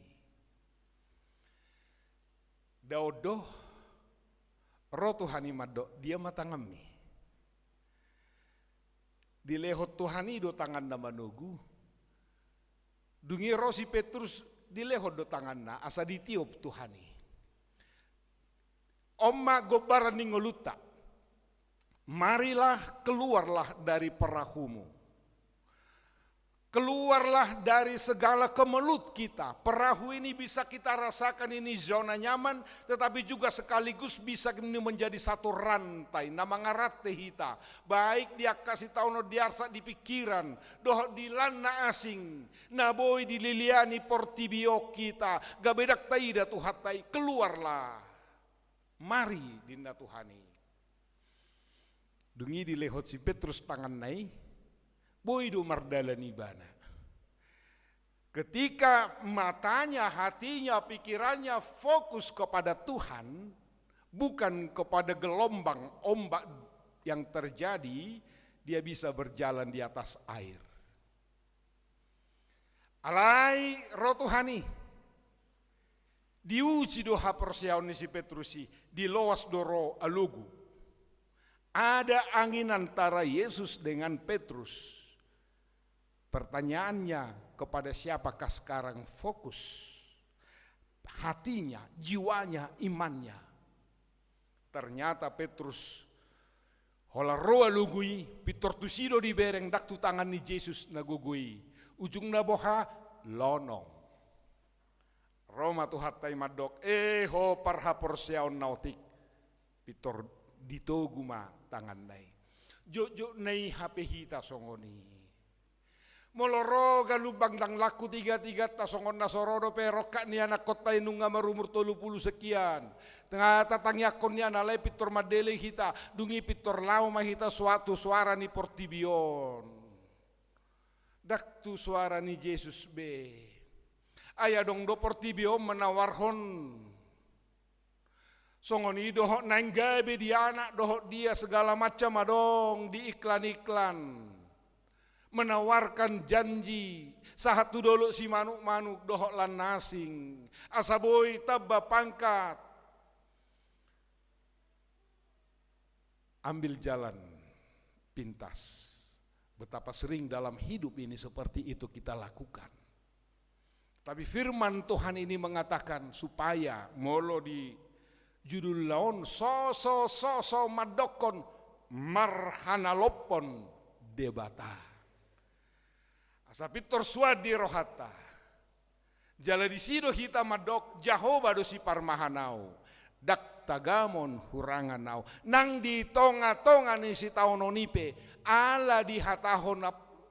Speaker 7: Daudo, ro Tuhani madok, dia matangami. Dilehot Tuhani do tangan na manugu. Dungi rosi Petrus dilehot do tangan na asa ditiup Tuhani. Omma gobaran ni ngoluta. Marilah keluarlah dari perahumu. Keluarlah dari segala kemelut kita. Perahu ini bisa kita rasakan ini zona nyaman, tetapi juga sekaligus bisa ini menjadi satu rantai. Nama ngarate hita. Baik dia kasih tahu no diarsa di pikiran, doh di lana asing, naboy dililiani portibio kita. Gabedak taida tuhatai, keluarlah. Mari dinda Tuhani. Dungi dilehot si Petrus tangan nai. Boydo mardalan ibana. Ketika matanya, hatinya, pikirannya fokus kepada Tuhan, bukan kepada gelombang ombak yang terjadi, dia bisa berjalan di atas air. Alai roh Tuhani, diuji doha persiawan si Petrusi, di loas doro alugu. Ada angin antara Yesus dengan Petrus. Pertanyaannya, kepada siapakah sekarang fokus? Hatinya, jiwanya, imannya. Ternyata Petrus hola roa lugui, pitor tusido di bereng daktu tangan ni Yesus nagugui. Ujung na boha lonong. Roma tuhatai madok, ho parha porsiaon nautik. Pitor ditoguma tangan nai. Jojo nai hape hita songoni. Moloro galubang dang laku tiga-tiga tasongon nasorodo pero kak ni anak kota inunga marumur 30 sekian. Tengah tatangyakon ni analai pitor madele hita, dungi pitor lau mahita suatu suara ni portibion. Daktu suara ni Yesus be. Ayah dong do portibion menawarhon. Songoni dohok nanggabe di anak dohok dia segala macam adong di iklan-iklan. Menawarkan janji sahatu dolo si manuk-manuk dohok lan nasing asaboy tabba pangkat ambil jalan pintas Betapa sering dalam hidup ini seperti itu kita lakukan. Tapi firman Tuhan ini mengatakan supaya molo di judul laon so madokon marhanalopon debata. Asa pitor suadi rohata. Jala di sido hita madok Jehovah dosi parmahanau. Dak tagamon huranganau. Nang di tonga-tonga ni si taononipe ala di hatahon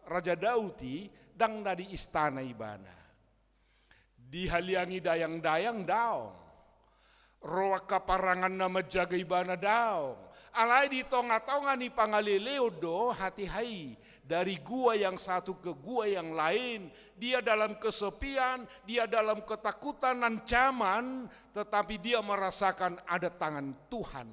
Speaker 7: Raja Dauti dang dari istana ibana. Dihaliangi dayang-dayang daong. Roa kaparangan na majaga ibana daong. Alay di tonga-tonga ni pangalileo do hati-hai. Dari gua yang satu ke gua yang lain. Dia dalam kesepian, dia dalam ketakutan, ancaman. Tetapi dia merasakan ada tangan Tuhan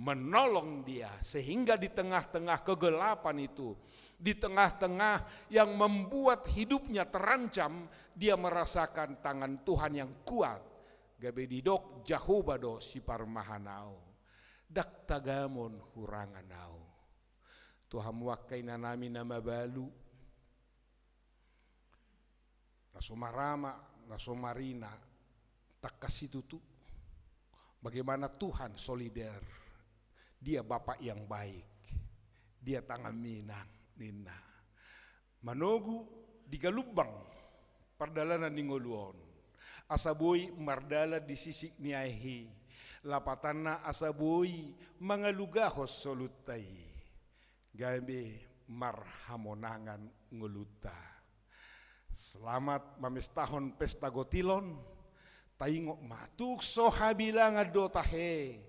Speaker 7: menolong dia. Sehingga di tengah-tengah kegelapan itu, di tengah-tengah yang membuat hidupnya terancam, dia merasakan tangan Tuhan yang kuat. Gabe didok Jehovah do si parmahanau. Dak tagamon huranganau. Tuhan wakai nanami nama balu. Nasomarama, nasomarina, tak kasih tutu. Bagaimana Tuhan solider. Dia Bapak yang baik. Dia tangan minang, nina. Manogu digalubang, pardalanan ningoluon. Asaboy mardala di sisik niahi. Lapatana asaboy mangalugahos solutai. Gabe marhamonangan nguluta. Selamat mamestahon pesta gotilon. Taingok matuk sohabila ngadotahe.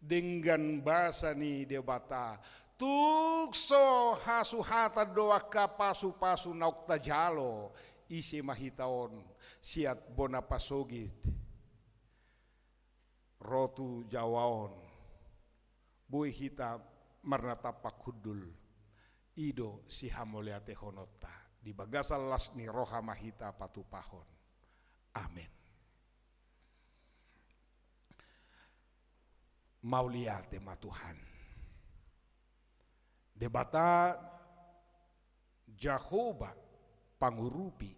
Speaker 7: Dengan bahasa ni debata. Tukso hasuhata doa kapasu-pasu naukta jalo. Isi mahitaon siat bona pasogit. Rotu jawaon. Bui hita marnatapak hudul. Ido si hamoleate honota. Di bagasal las ni roha mahita patupahon. Amin. Mauliate ma Tuhan. Debata Jehovah pangurupi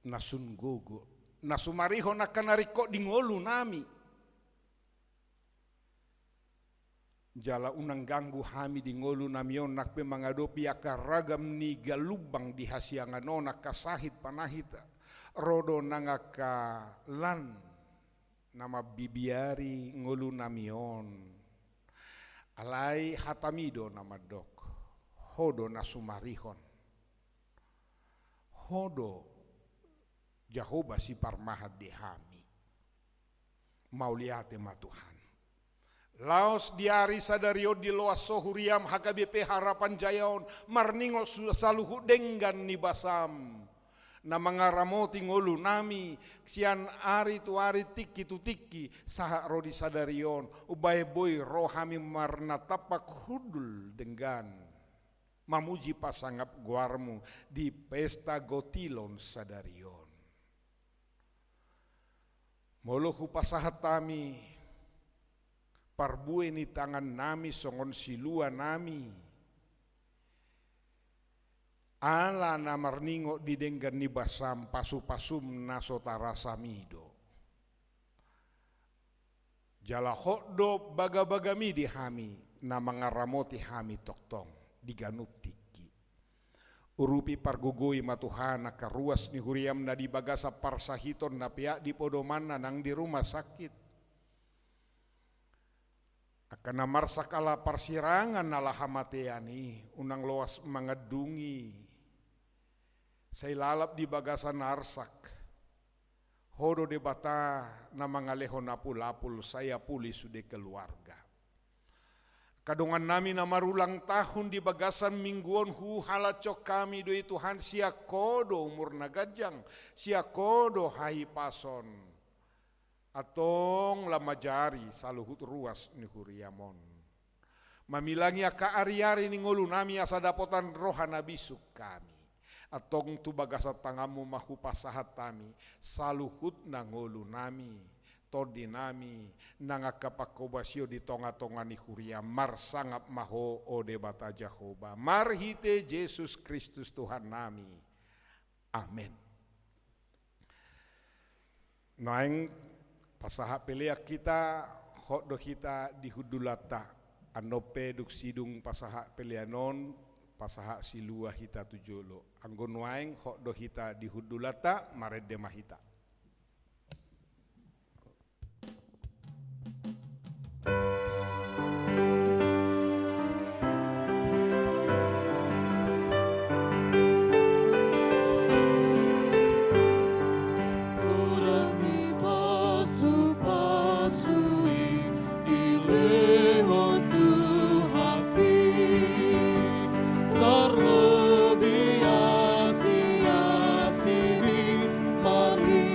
Speaker 7: nasun gogo nasumariho nakanariko dingolu nami. Jala unang ganggu hami dingolu namion nakpe mangadopi akar ragam ni galubang di hasiangan onak kasahit panahita rodo nangaka lan nama bibiari ngolu namion alai hatamido nama dok hodo nasumarihon hodo Jehovah si parmahat di hami mauliate ma Tuhan. Laos diari sadario di loas sohuriam HKBP harapan jayaon marningo saluhu denggan ni basam na mangaramoti ngolu nami sian ari tu ari tiki tu tiki saha rodi sadarion ubay boy rohami marna tapak hudul denggan mamuji pasangap guarmu di pesta gotilon sadarion molohu pasahatami parbue ni tangan nami songon silua nami ala namarningo di denggan ni basam pasu-pasum nasotara samido jala hoddo baga-bagami di hami na mangaramoti hami toktong diganup tiki urupi pargugoi matuhana karuas ni huriam na di bagasa parsahiton na pia di podomana nang di rumah sakit akan namarsakala parsirangan nala hamateani unang loas mangadungi say lalap di bagasan narsak hodo de bata na mangalehon apul-apul saya puli sude keluarga kadungan nami na marulang tahun di bagasan mingguon hu halacok kami do Tuhan sia kodo umur nagajang sia kodo hai pason atong lamajari saluhut ruas ni huriamon mamilangi aka ari-ari ni ngolu nami asa dapotan rohana bisuk kami atong tu bagasa tangamu mahu pasahat kami saluhut na ngolu nami todinami nangakapakobasyo di tonga-tonga ni huria mar sangap maho ode bata Jehovah marhite Yesus Kristus Tuhan nami. Amin. Naing pasaha peleak kita hok do kita dihudulata anope duk sidung pasaha peleanon pasaha silua hita tujolo anggon waing hok do hita dihudulata marede mahita.
Speaker 2: Terlebih Asia sini, mari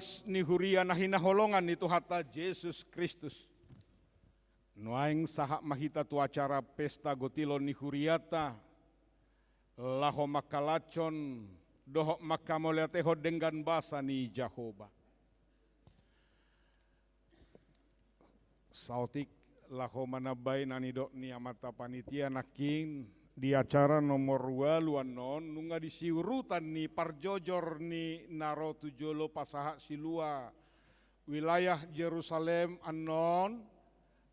Speaker 7: uras ni huria na hinaholongan ni Tuhata Yesus Kristus. Nuaing sahak mahita tu acara pesta gotilo ni huriata, laho makalacon, dohok makamoleateho dengan basa ni Jehovah. Sautik laho manabay nanidok ni amata panitia naking di acara nomor 2 non nunga disiurutan ni parjojor ni naro tujolo pasaha silua wilayah Yerusalem anon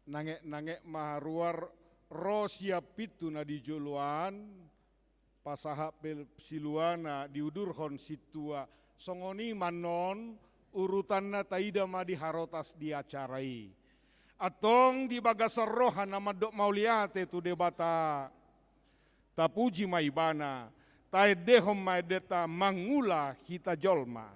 Speaker 7: nange maharuar rosia pitu na dijoluan pasaha pel siluana diudurhon situa songoni manon urutanna taida ma diharotas diacarai atong di bagasar roha nama dok mauliate tu debata tapuji maibana tae dehom maedeta mangula hita jolma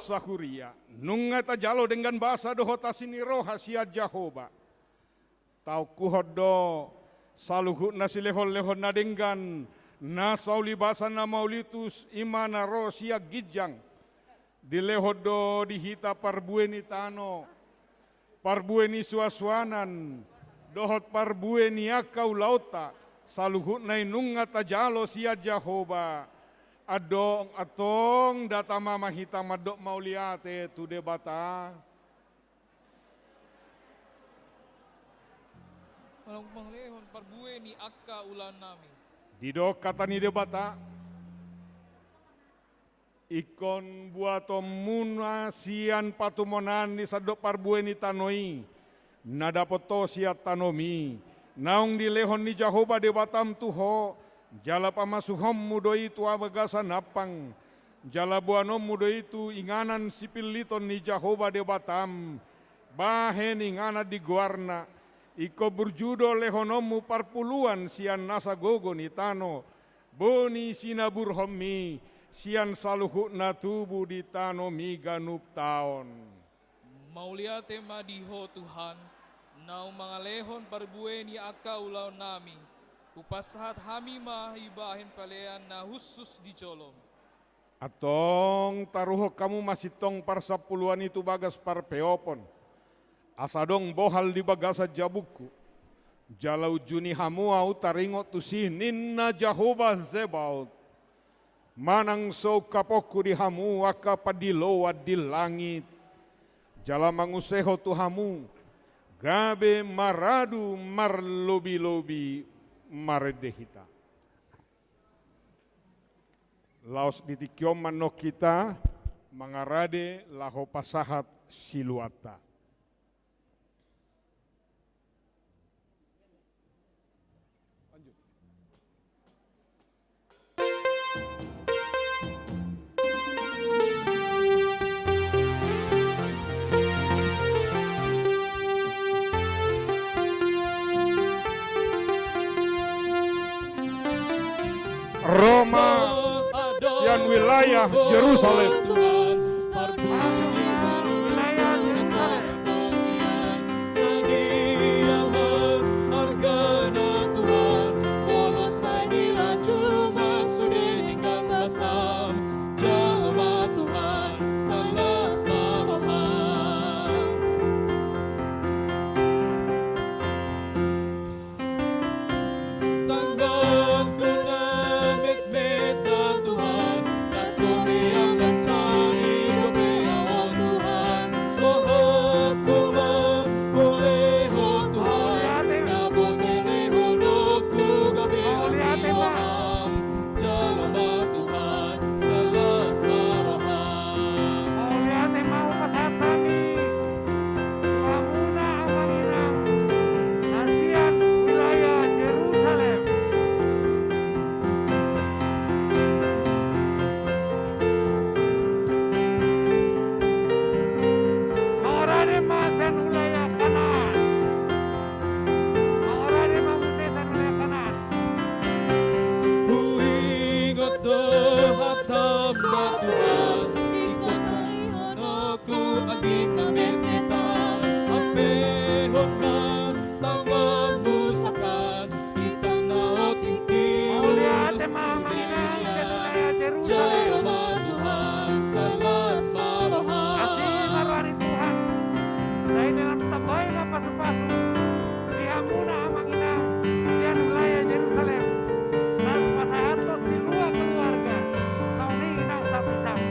Speaker 7: sahuria nunga tajalo dengan bahasa dohota siniro hasia Jehovah tau kuhodo saluhu nasilehon-lehon na dengan na sauli bahasa na maulitus imana rosia gijang dilehodo dihita parbueni tano parbueni suaswanan dohot parbueni akau lauta saluhu na nunga tajalo sia Jehovah adong atong data mama hitam madok mauliate tu debata.
Speaker 4: Walang panglehon parbue ni akka ulan nami.
Speaker 7: Didok kata ni debata. Ikon buatom muna sian patumonan ni sadok parbue ni tanoi. Nada poto siat tanomi. Naung dilehon ni Jehovah debatam tuho. Jala pamasuhom mudo itu abagasa napang. Jala buanom mudo itu inganan sipiliton ni Jehovah de Batam. Bahen ingana di guarna. Iko berjudo lehonomu parpuluan sian nasa gogo ni tano. Boni sinabur homi sian saluhu natubu di tano miganup taon.
Speaker 4: Mauliate madiho Tuhan. Nau mga lehon parbue ni akka ulaw nami. Upasahat hami mahibahin palean na husus di colom.
Speaker 7: Atong taruho kamu masih tong parsapuluan itu bagas parpeopon. Asadong bohal di bagasa jabuku. Jalau juni hamu au taringo tusi ninna Jehovah Zebaut. Manang so kapoku di hamu aka padiloa di langit. Jala manguseho tu hamu. Gabe maradu marlobi-lobi. Maredehita. Laos ditikiom manok kita mangarade laho pasahat siluata. Roma yang wilayah Yerusalem.
Speaker 2: Tuhan,
Speaker 6: dalam tabay mapasu-pasu dihamuna amanginang siya wilayah Yerusalem dan pasahatos si luar keluarga sauni inang satu-satu.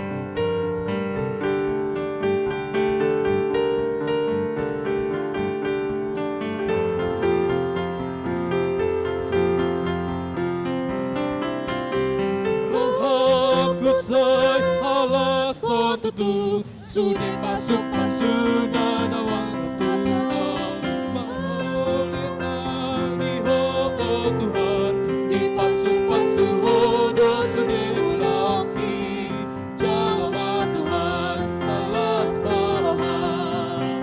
Speaker 2: Rohaku say halasan tutu Sudi pasuk-pasuk nanawang Tuhan Maulid naliho oh Tuhan Di pasuk-pasuk hodo sudi ulaki Jalma Tuhan salas farahan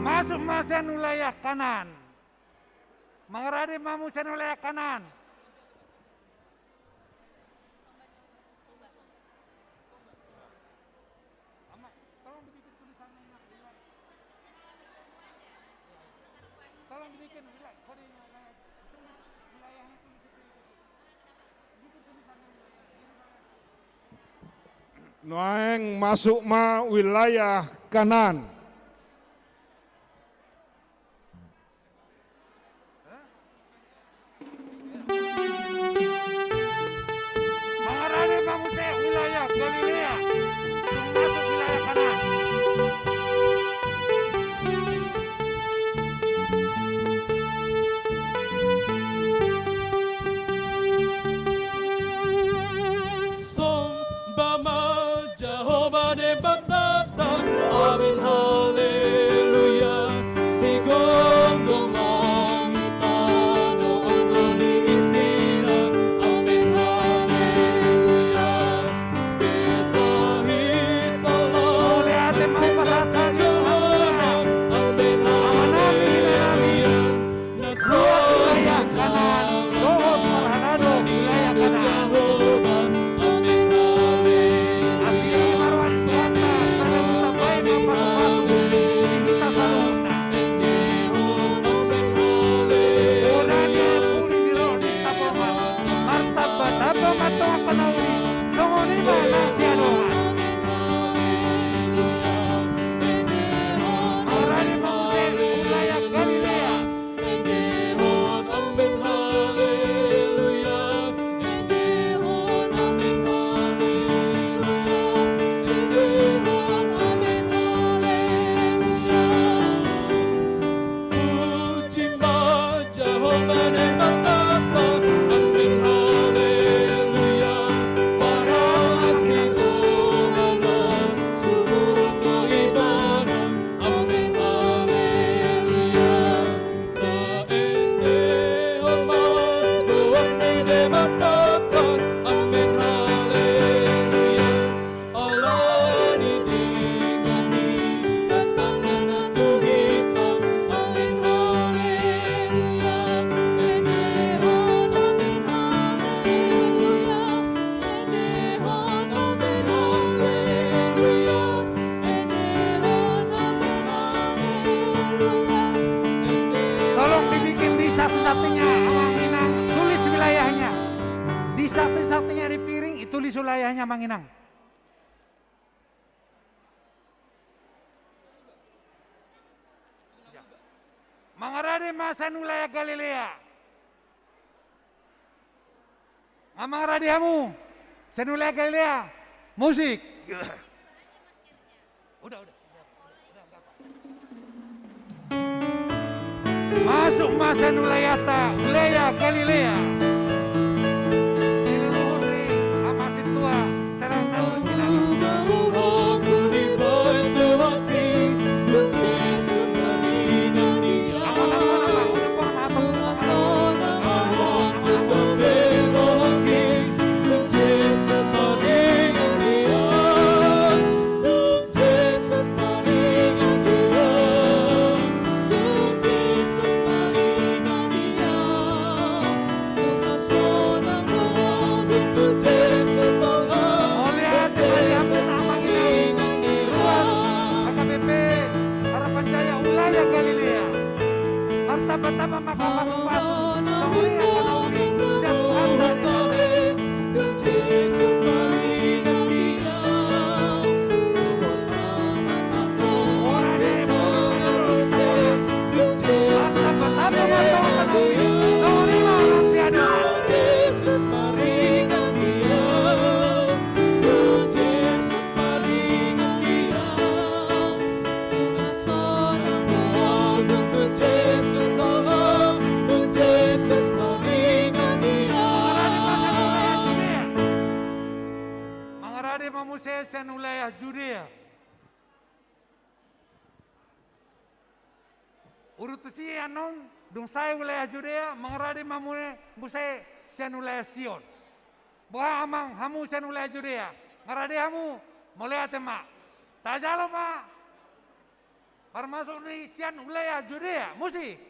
Speaker 6: Masuk masa wilayah kanan. Mengeradi mamusan wilayah kanan. Tolong dibikin tulisannya. Tolong dibikin kodenya wilayahnya bikin tulisannya.
Speaker 7: Noeng masuk ma wilayah kanan.
Speaker 6: Mengeradi mamusan wilayah Galilea. Masuk wilayah kanan.
Speaker 2: Bama Jehovah de batata Amin haleluya Sigong gomang itano Angoni isira Amin haleluya Betahit Allah
Speaker 6: Lihat mau pasatan
Speaker 2: Jehovah Amin haleluya
Speaker 6: wilayah kanan. Dohot marhanado wilayah kanan.
Speaker 2: Jehovah Amin
Speaker 6: Asli marwan kuata pada tabay mapasu-pasu kita saruna. Orangnya puri diro di tapongan. Martabat atau matong penauri. Songoni mana siadongan. Orangnya mengusir wilayah Galilea. Tolong dibikin di satu-satunya Manginang, tulis wilayahnya. Di satu-satunya di piring, tulis wilayahnya Manginang. Mangarade masan wilayah Galilea. Mangarade hamu, sen wilayah Galilea. Musik. Udah. Masuk masa nulayata, wilayah Galilea. Dileluhur di amasin tua, terang terang Buse sen wilayah Judea. Urutusi anon dung saya wilayah Judea mengeradi mamune buse sen wilayah Sion. Boha amang hamu sen wilayah Judea. Ngeradi hamu mulai tema. Tajalo ma termasuk di sen wilayah Judea. Musik.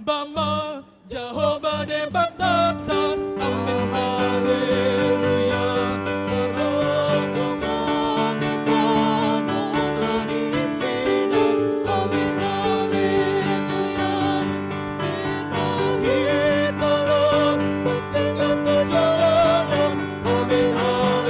Speaker 2: Bama Jehovah de Batata, Amen Haleluya. Amen Haleluya. Amen Haleluya.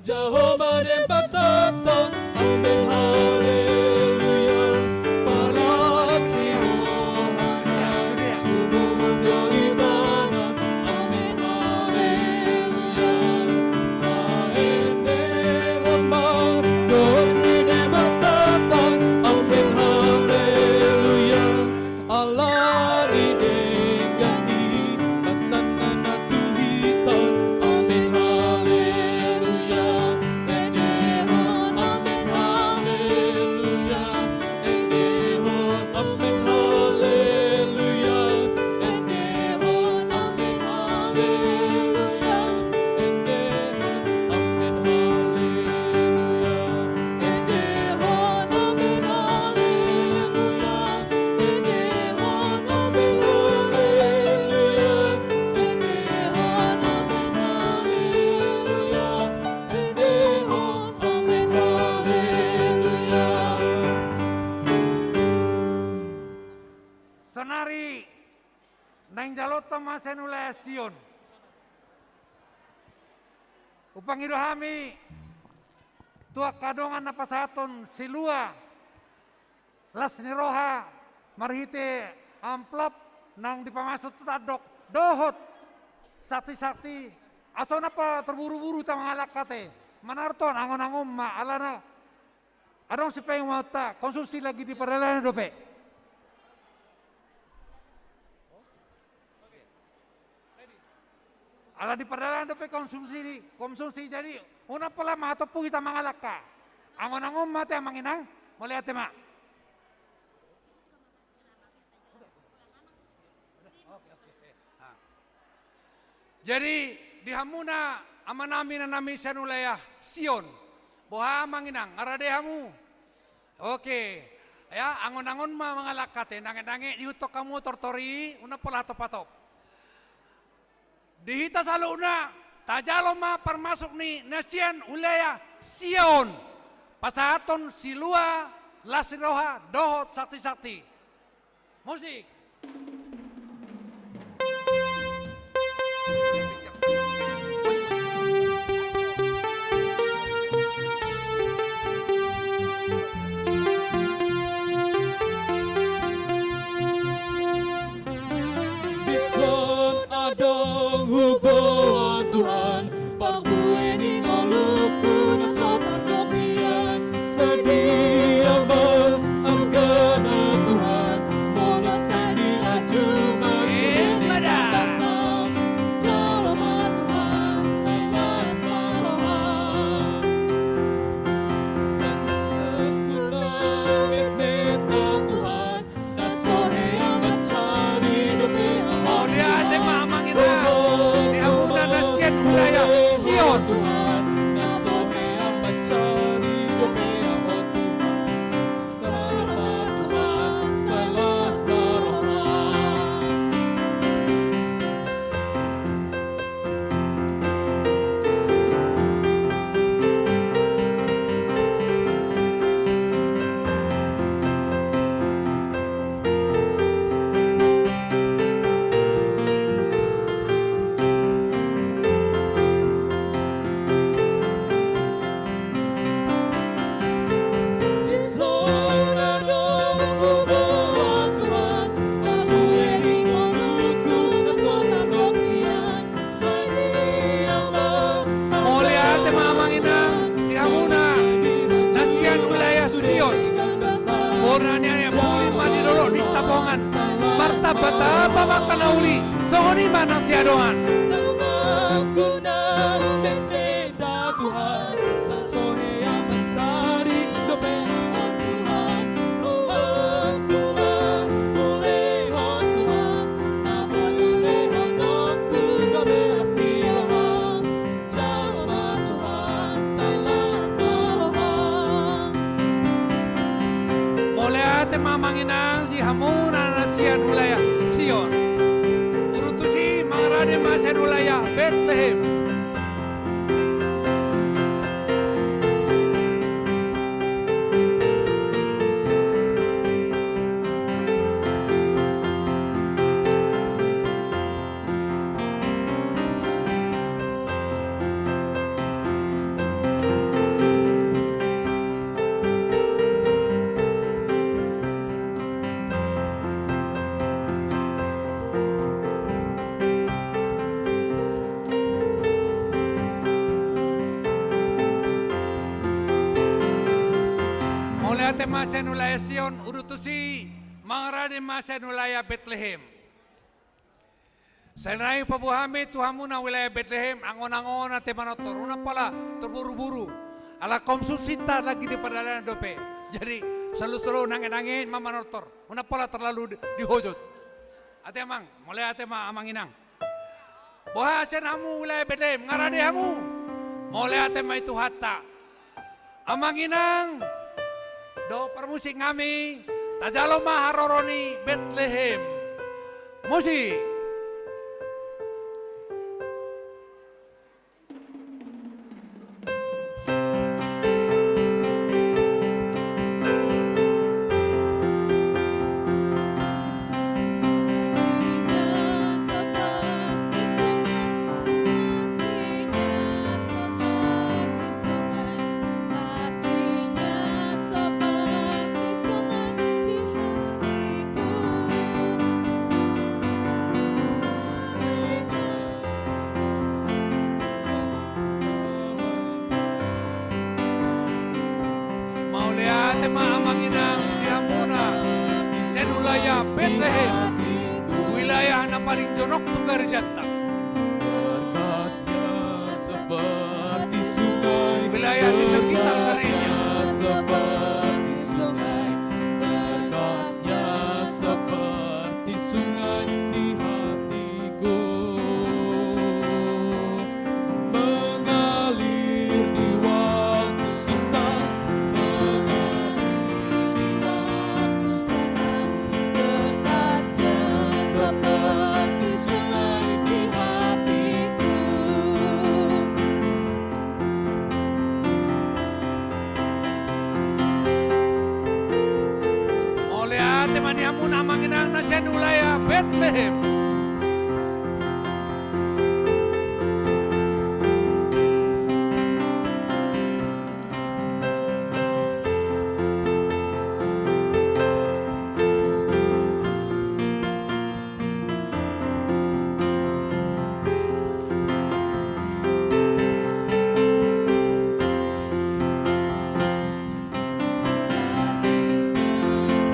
Speaker 2: Jehovah de Batata, Amen Haleluya. Para Simona, subuh ibana, Amen Haleluya. Aende hamba, doni de Batata, Amen Haleluya. Allah ide gani, pasana na tuhitan, Amen Haleluya. Enehon, Amen Haleluya. Enehon, Amen Haleluya. Enehon, Amen Haleluya. Enehon, Amen Haleluya. Enehon, Amen Haleluya. Enehon, Amen Haleluya. Enehon, Amen Haleluya. Enehon, Amen Haleluya.
Speaker 6: Sonari nang jalota masen wilayah Sion. Upang idohami tua kadongan napasaton silua las niroha marhite amplop nang dipamasut tadok dohot sakti-sakti aso napa terburu-buru ta mangalak kate manarton angon-angon ma alana adong si peng mata konsumsi lagi di perdalan dope. Ala di perdalan dope konsumsi jadi una pala matopu kita mangalak ka angon-angon mate manginang melihat tema. Jadi di hamuna amanami na nami sa wilayah Sion. Boha manginang arade hamu. Oke. Ya angon-angon ma mga lakate nange-nange diutok kamu tortori una pala patop. Dihita sa luna tajalo ma permasuk ni nasian wilayah Sion. Pasahaton silua lasiroha dohot sakti-sakti. Musik.
Speaker 2: Bisan adong hubo Tuhan, pagbueni ngolupku na sa pagdokian. Sedia ba ang gana Tuhan, mula sa nilaju magsabitan jalamat Tuhan sa ilas marohan. Aku namit-mit ng Tuhan, na sohe ang matyabi dope ang
Speaker 6: Uli madidolo di Stapongan. Martabat Bapak Kanauli. Songoni manang siadongan. Mulai ate mamanginang si hamuna na siya nulaya Sion. Urutusi mangrade masya nulaya Bethlehem. Mulai ate masya nulaya Sion. Urutusi mangrade masya nulaya Bethlehem. Senai pabuhami tuhamuna wilayah Bethlehem angon-angon ate manotor una pala terburu-buru ala komsusita lagi di perdalan dope jadi selalu nangin-nangin mama notor una pala terlalu dihojot ate amang mulai ate ma amanginang boha senamu wilayah Bethlehem ngarade hamu mulai ate ma itu hatta amanginang do permusik ngami tajalo maharoroni Bethlehem musik. Bethlehem, wilayah na paling jonok tunggar jata.
Speaker 2: Berkatnya seperti sungai,
Speaker 6: Wilayah di sekitar gereja.
Speaker 2: seperti sungai, berkatnya seperti sungai di hatiku, mengalir di waktu susah, mengalir di waktu senang, berkatnya seperti sungai di hatiku.
Speaker 6: Oleh ate maniamun amanginang na siya wilayah Bethlehem.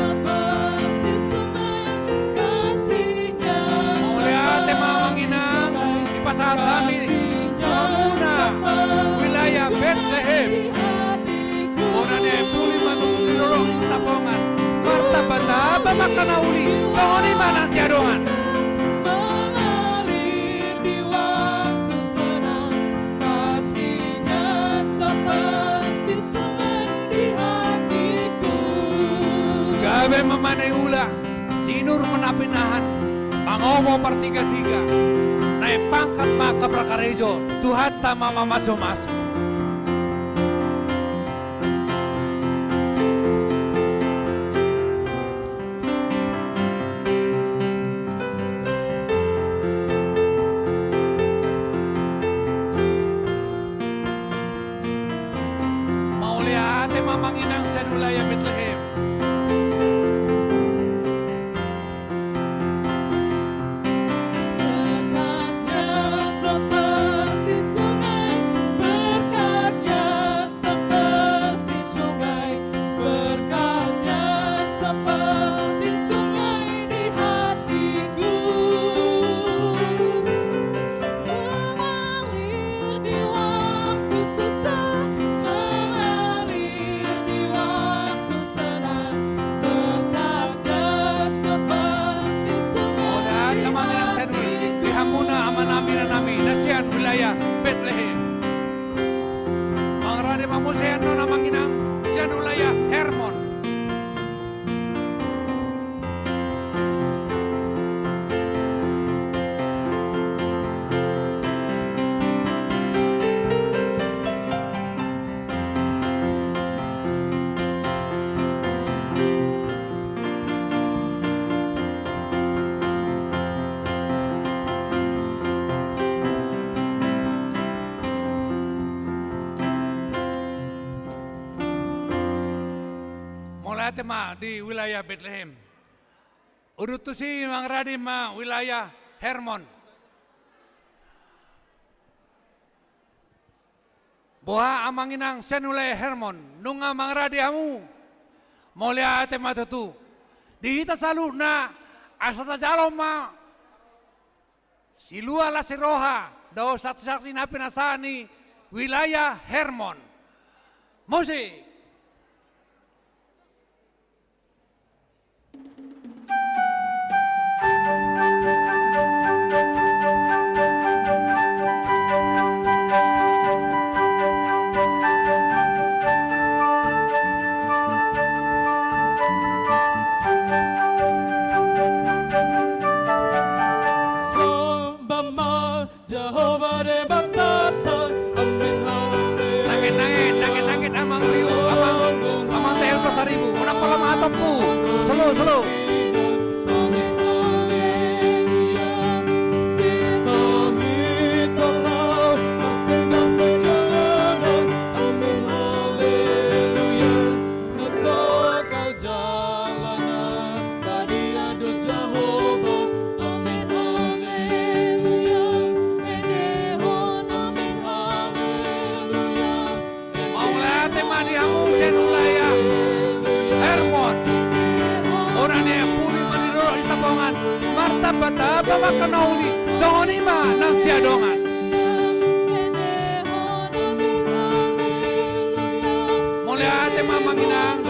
Speaker 2: Seperti sungai kasihnya,
Speaker 6: Oleh ate mamanginang di pasar kami Amuna wilayah Bethlehem. Bonane puli matutun di lorong Stapongan. Martabat Bapak Kanauli. Songoni manang siadongan.
Speaker 2: mengalir di waktu senang, kasihnya seperti sungai di hatiku.
Speaker 6: Gawe memanai ulang, sinur menapinahan, pangomo per 3-3, naik pangkat maka prakarejo, Tuhan mama masuk-masuk. Mau lihat mamanginang sa wilayah Bethlehem.
Speaker 2: Berkatnya seperti sungai,
Speaker 6: tema di wilayah Bethlehem. Urutusi mangradi ma wilayah Hermon. Boha amanginang senulay Hermon, nunga mangradi hamu. Molia tema tutu. Dihita salu na asata jalom ma silua la siroha dao saksi na pinasani wilayah Hermon. Musik.
Speaker 2: Sambama Jehovah de Batata, amin haleluya.
Speaker 6: Nangit amang liu, amang tehel pasaribu, unang palam atapku, selo.
Speaker 2: Amin haleluya. Kita tolong masih perjalanan. Amin haleluya. Nasakal jalanan tadi ada Jehovah. Amin haleluya. Enehon amin haleluya.
Speaker 6: Maulah tema di hamu senulaya Hermon. Orang yang puli mandiroro istabongan, martabata babakanauli, zongonima nang siadongan. Mulia tema manginang,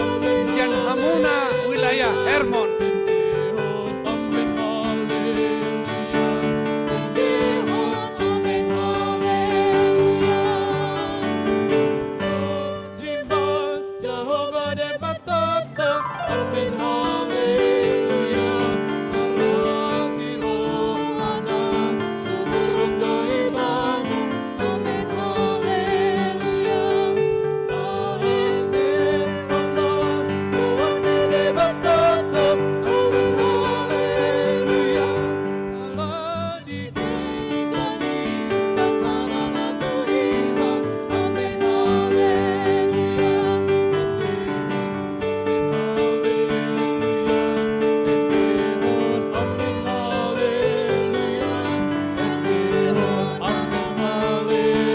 Speaker 6: sian hamuna wilayah Hermon.
Speaker 2: Jehovah de Batata, amin haleluya. Allah sirohana, suburuk doibanu, amin haleluya. Amin Allah, Tuhan de Batata, amin haleluya. Allah didikani, pasanana tuhimba, amin haleluya.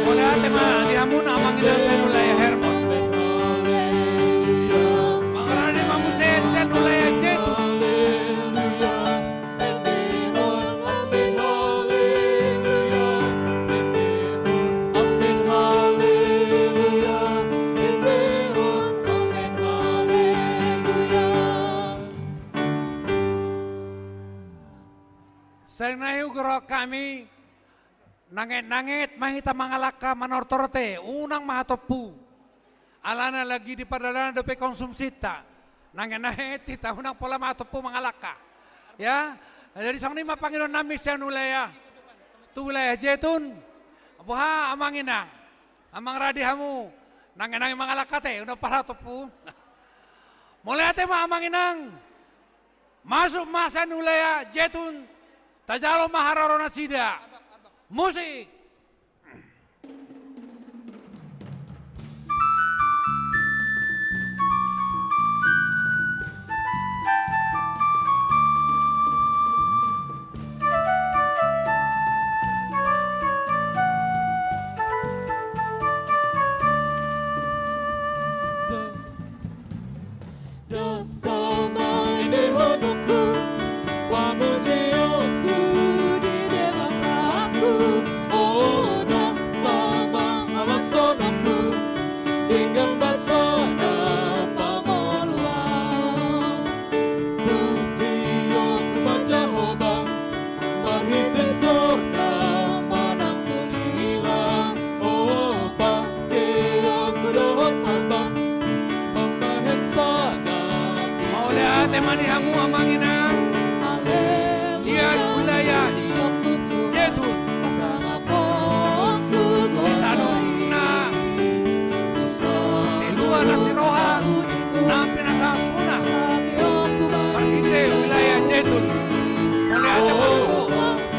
Speaker 6: Mulia tema di hamuna manginang senulaya Hermon. Mangradi mamuse senulaya Jetu. Sering nahiu gerok kami nangit mahita mangalaka manortorte unang mahatopu alana lagi di padalana dope konsumsita nangit kita unang pola mahatopu mangalaka ya jadi sang lima Panginoon namin siya nulaya tu wilayah Jetun buha amanginang amang radihamu nangit mangalaka te unang palatopu mulai ate amanginang masuk masa nulaya Jetun tajalo mahararona sida musik. Temani hamu amanginang sian wilayah Jetun Isanuna Selua na siroha Nampi na sampuna Parkite wilayah Jetun Mulai ate maluku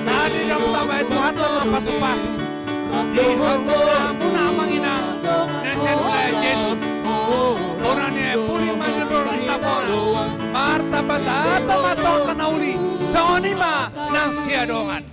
Speaker 6: Sadi na utabay Tuhan na mapasu-pasu Di hamuna amanginang Nasian wilayah Jetun Orang ni puli mandiroro istabona martabata matong kanauli songonima nang siadongan.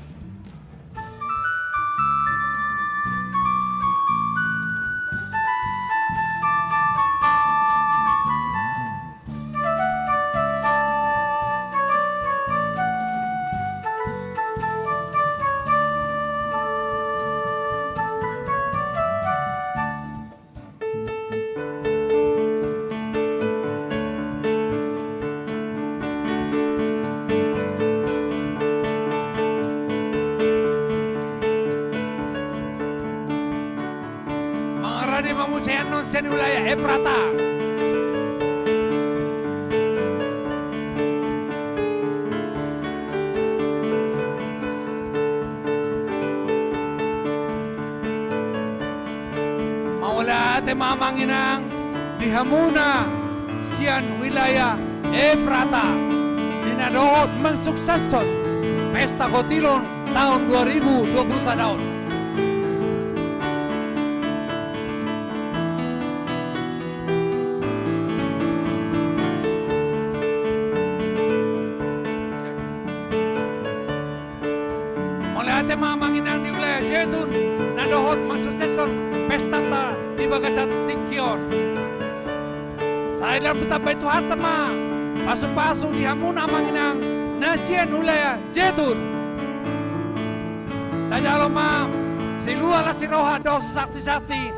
Speaker 6: Mangarani mamusayan non sen wilayah Eprata. Maula ate mamanginang di Hamuna sian wilayah Eprata dinadohot mensukseskan Pesta Kotilon tahun 2021 tahun. Ate mamanginang di wilayah Jetun nadohot mensukseskan pesta ta di Bagacat Tingkion. Saya dalam betapa itu hatama pasu-pasu di Hamuna manginang nasian wilayah Jetun. Tajaloma silua lasiroha dos sakti-sakti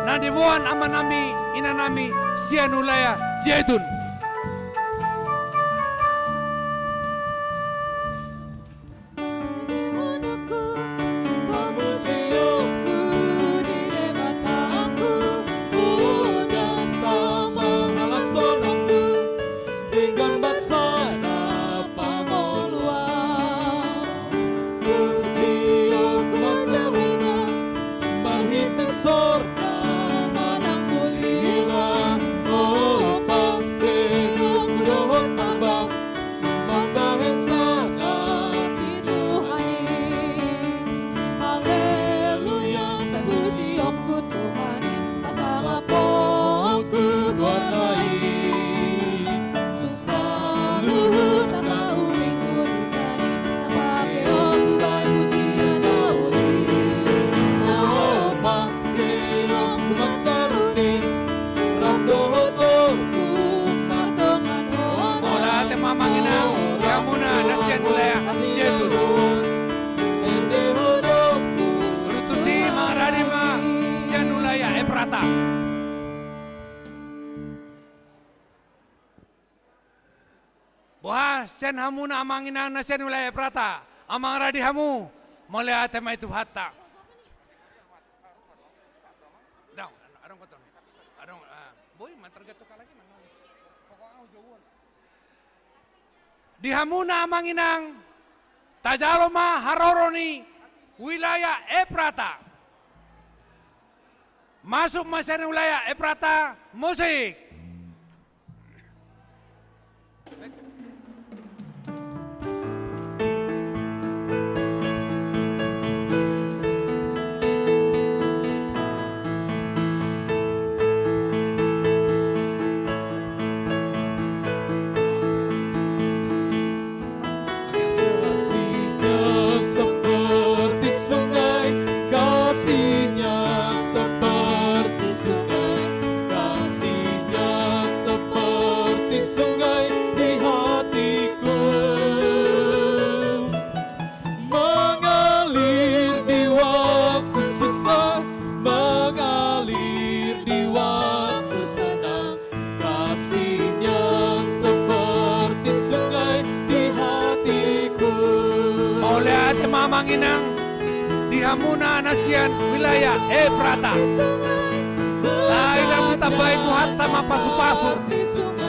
Speaker 6: na dibuan amanami inanami sian wilayah Jetun. Wah, sen Hamuna amanginang na sen wilayah Prata, amang radi hamu, mulai atema itu hatta. Dong, adong kotor, adong, boy, mantergetuk lagi mana? Pokoknya jauh. Di Hamuna amanginang, tajaloma haroroni wilayah Eprata. Masuk masyarakat wilayah Eprata, musik. Manginang di Hamuna nasian wilayah Eprata. Saya dalam betapa itu hat sama pasu-pasu.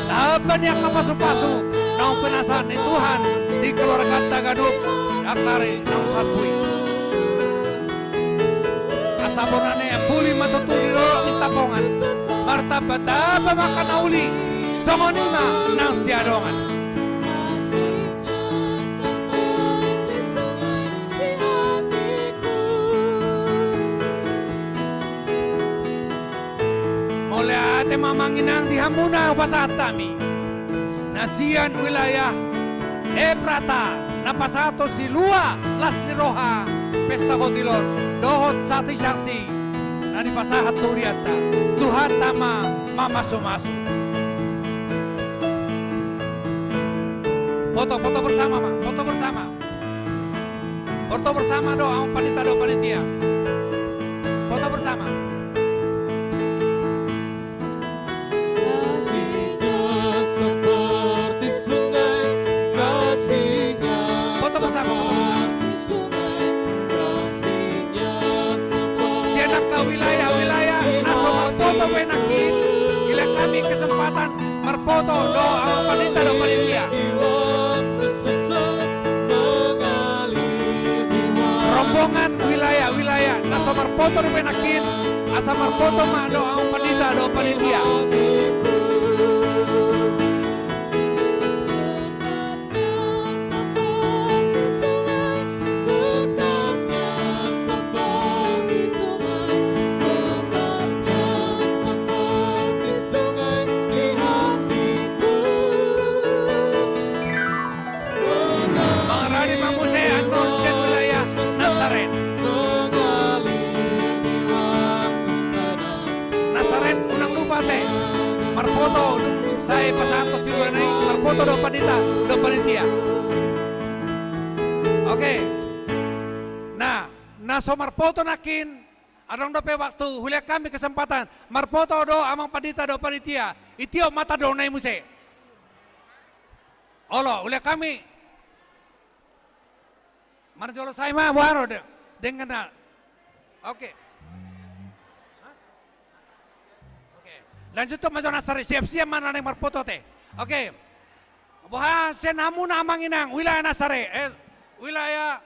Speaker 6: Taban yang ke pasu-pasu. Nau penasaran di Tuhan di keluarga Tagaduk. Akari nau sapui. Asabonane puli matutu di lorong istakongan. Martabat apa makan auli. Songonima nang siadongan. Ate mamanginang di Hamuna pasatami. Na nasian wilayah Ebrata napasato si Lua las niroha pesta kotilon dohot sati-sati na dipasahat turiata Tuhan tama mamasu-masu. Foto bersama, Mak. Foto bersama. Foto bersama doa panitia. Foto bersama.
Speaker 2: Kasihnya seperti sungai, kasihnya
Speaker 6: Foto bersama.
Speaker 2: seperti sungai, kasihnya seperti
Speaker 6: Sianak ke wilayah-wilayah naso marpoto penakin. Gila kami kesempatan marpoto doa panitia do panitia. Rombongan wilayah-wilayah naso marpoto do penakin. Asa marpoto mah doa panitia do panitia. Mengarani mamuse anon sen wilayah Nazaret. Nazaret unang lupa teh. Marpoto saya pasanto siluanay. Marpoto do panitia. Oke. Nah, naso marpoto nakin adong dope waktu hulia kami kesempatan marpoto do amang panitia. Itio mata do nai muse. Olo hulia kami Marjolo saya mah waro dengan Oke. Oke. Lanjut tuh majo Nazaret siap-siap mana yang marpoto teh. Oke. Bahwa senamu namang inang wilayah Nazaret. Wilayah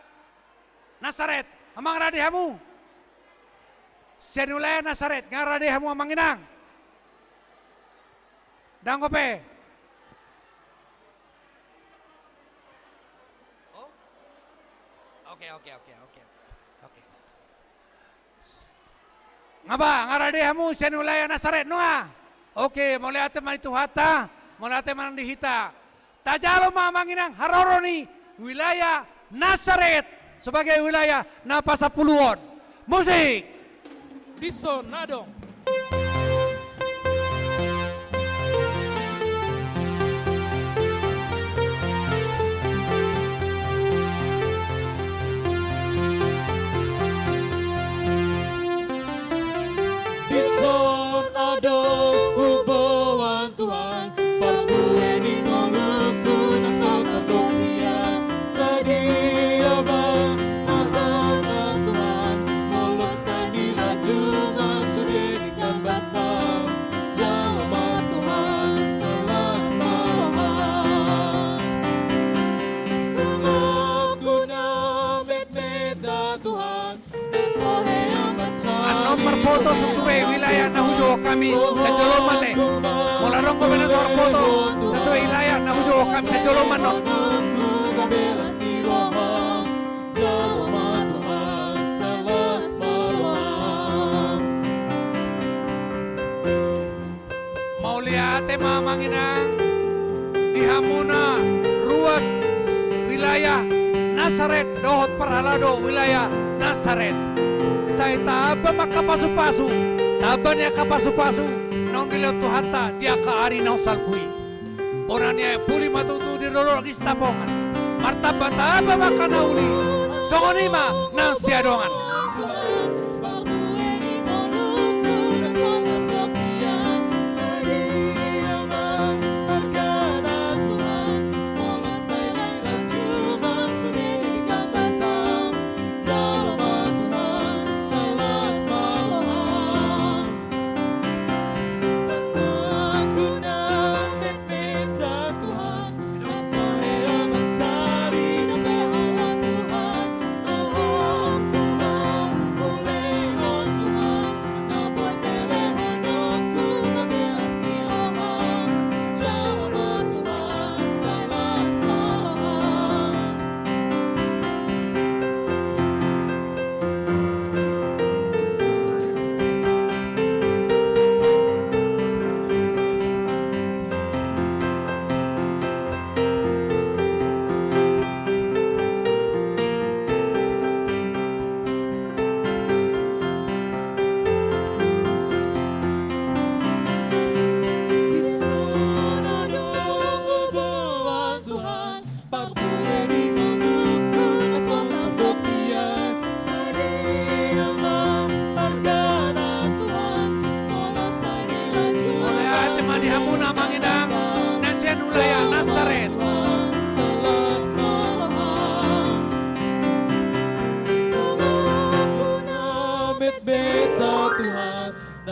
Speaker 6: Nazaret. Amang radi hamu. Sen wilayah Nazaret ngaradi hamu amang inang. Danggope. Oke. Ngaba ngarade hamu sen wilayah Nazaret noa. Oke, mulai ate man itu hata, mulai ate man dihita. Tajalo mamanginang haroroni wilayah Nazaret sebagai wilayah napasapuluon. Musik.
Speaker 4: Dison nadong.
Speaker 2: Tuhan, parbueni ngoluku nasal kadonia sedia bang mahana Tuhan, molostani laju masudi dengan basah jawab Tuhan selas malahan. Aku namet meda Tuhan, esohe
Speaker 6: Anom marpoto sesuai wilayah nahujo kami sejoloman eh. Molarong gobernador foto sesuai wilayah nahujo kami sejoloman no. Mau lihat mamanginang di Hamuna ruas wilayah Nazaret dohot perhalado wilayah Nazaret. Saya taba makapasu-pasu, taba niya kapasu-pasu, nang nilaw tuhata, dia kaari nang salpui. Orang niya puli matutu di rolor kistapongan, martaba taba makanauli, songonima nang siadongan.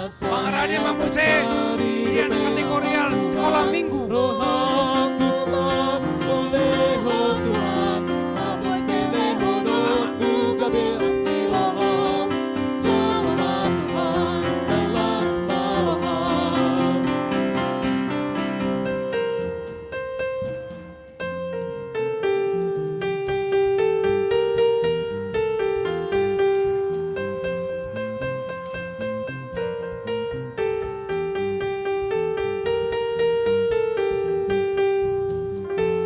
Speaker 6: Pengradi Mambuse sian kategorial sekolah minggu.
Speaker 2: Roh aku boleho Tuhan, aboy peleho doku gabelas di roham, jalma Tuhan selas baroham.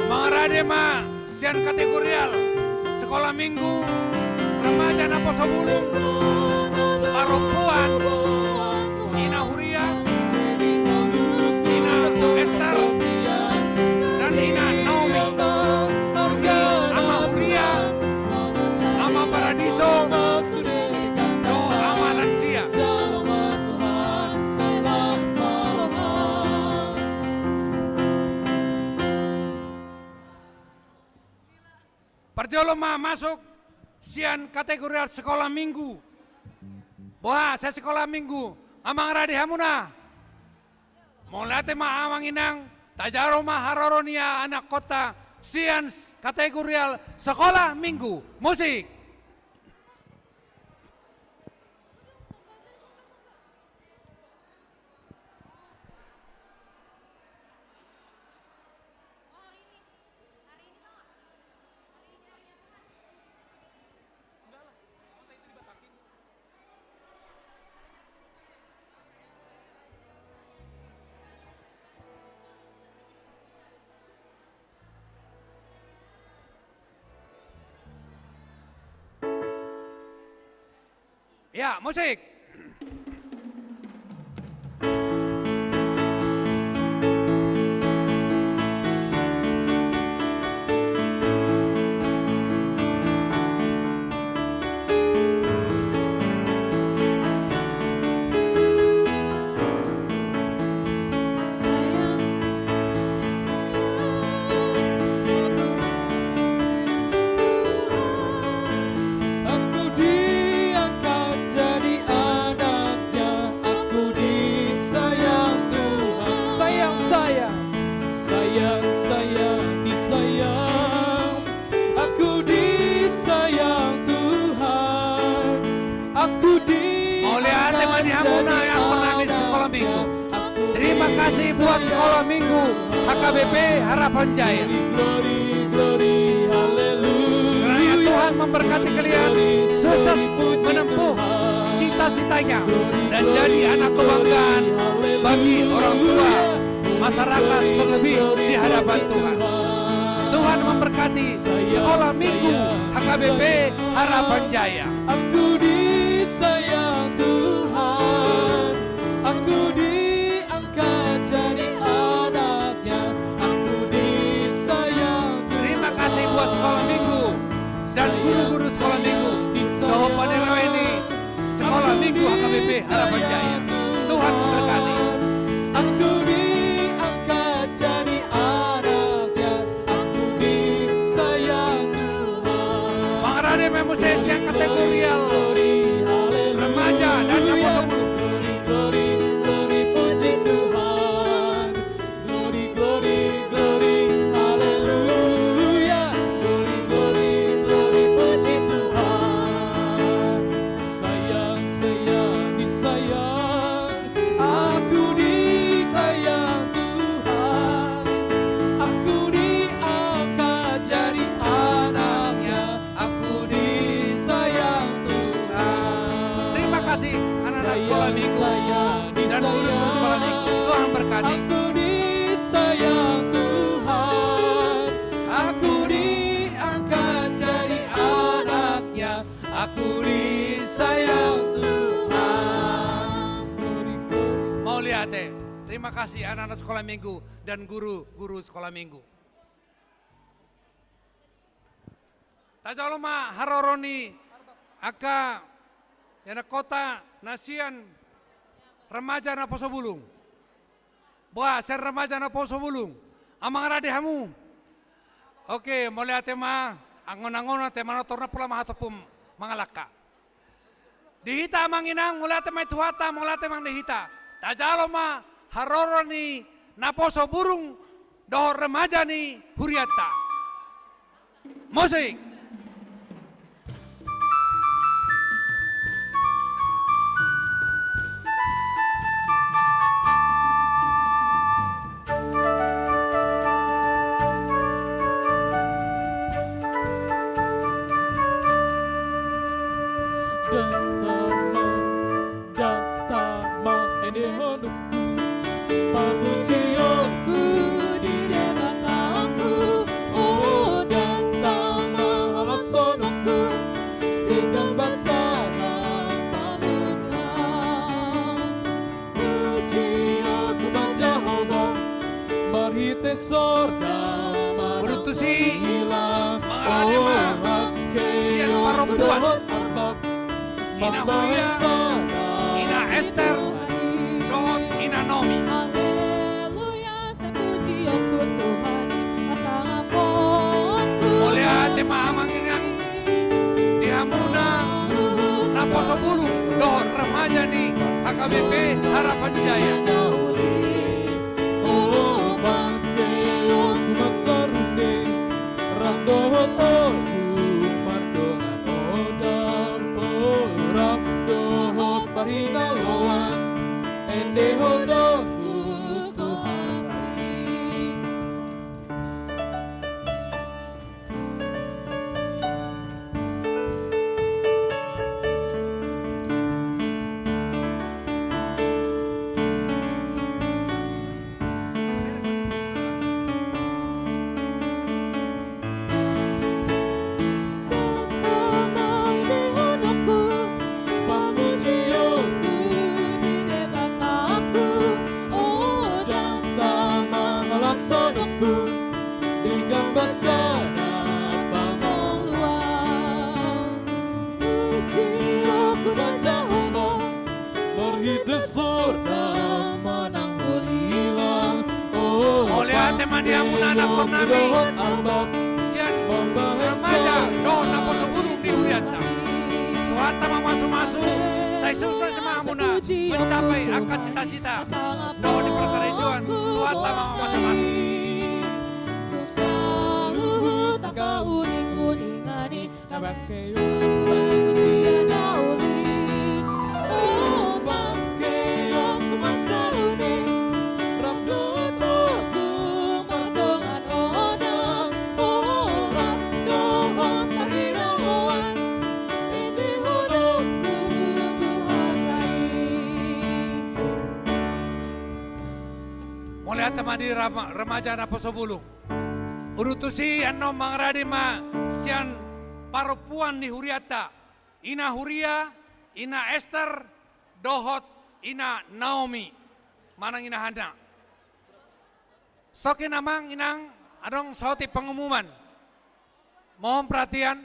Speaker 6: Pengradi ma sian kategorial sekolah minggu remaja Naposo Bulung, perempuan Ina Huria, Ina Esther, dan Ina Naomi, Rugi Ama Huria, Ama Paradiso, Do Ama Lansia.
Speaker 2: Jalma Tuhan selas baroham.
Speaker 6: Perjoloma masuk sian kategorial sekolah minggu. Boha saya sekolah minggu amang radi hamuna. Mulate ma amang inang tajaro ma haroronia anak kota sian kategorial sekolah minggu. Musik. Ya, musik.
Speaker 2: Aku diangkat jadi anaknya, aku disayang Tuhan. Sayang, sayang, sayang, sayang, disayang. Aku disayang Tuhan. Aku
Speaker 6: Mau lihat teman di Hamuna yang pernah di sekolah minggu. Terima kasih buat sekolah minggu HKBP Harapan Jaya.
Speaker 2: Glory, glory, haleluya.
Speaker 6: Kiranya Tuhan memberkati kalian sukses menempuh cita-citanya dan jadi anak kebanggaan bagi orang tua, masyarakat, terlebih di hadapan Tuhan. Tuhan memberkati sekolah minggu HKBP Harapan Jaya.
Speaker 2: Aku disayang Tuhan, aku diangkat jadi anaknya, aku disayang Tuhan.
Speaker 6: Terima kasih buat sekolah minggu dan guru-guru sekolah minggu. Doho Panero ini sekolah minggu HKBP Harapan Jaya. Tuhan memberkati.
Speaker 2: Aku diangkat jadi anaknya, aku disayang Tuhan.
Speaker 6: Pengradi Memuses yang kategorial remaja dan Naposo Bulung.
Speaker 2: Glory, glory, puji Tuhan. Glory, glory, glory, haleluya. Glory, glory, glory, puji Tuhan. Sayang, sayang, disayang. Aku disayang Tuhan. Aku diangkat jadi anaknya. Aku disayang Tuhan.
Speaker 6: Terima kasih anak-anak sekolah minggu
Speaker 2: Sayang,
Speaker 6: dan guru-guru sekolah minggu. Tuhan berkati.
Speaker 2: Aku disayang Tuhan, aku diangkat jadi anaknya, aku disayang Tuhan.
Speaker 6: Mau lihat terima kasih anak-anak sekolah minggu dan guru-guru sekolah minggu. Tajaloma haroroni aka yana kota nasian remaja Naposo Bulung. Boa ser remaja Naposo Bulung. Amang radi hamu. Oke, mulai tema angon-angon tema notorna pula mahatopum mangalaka. Dihita manginang mulate mai tuhata mulate mang dihita. Tajalo ma haroro ni naposo burung dohor remaja ni huriata. Musik.
Speaker 2: Datama ene honukku, pamujioku di depan aku. Oh datama halasonokku, dengan basana pamuja. Puji aku Jehovah, marhite sorga
Speaker 6: Berutusi
Speaker 2: hilang.
Speaker 6: mengalami
Speaker 2: Yang
Speaker 6: perempuan.
Speaker 2: Ina
Speaker 6: Huria, Ina Esther, Dohot, Ina Naomi.
Speaker 2: Haleluya, saya puji aku Tuhan, pasanganku.
Speaker 6: Oleh hati mahamangingan dihamuna naposo bulu dohor remaja ni HKBP Harapan Jaya.
Speaker 2: Oh, bangke aku masarune, randohot aku mardongan odam porap dohot pahinaloan, ende hodoku Tuhan.
Speaker 6: Oleh hati mandiamuna napon nami sian remaja dohor naposo bulu di Huriata. Tuhata mamasu-masu saya susah sama amuna mencapai angkat cita-cita dohor di perkarajuan Tuhata mamasu-masu. Mulai temani remaja naposo bulung. Urutusi ano mangradi ma sian parupuan ni Huriata. Ina Huria, Ina Esther, Dohot, Ina Naomi. Manang ina handa. Stoki namang inang adong sauti pengumuman. Mohon perhatian.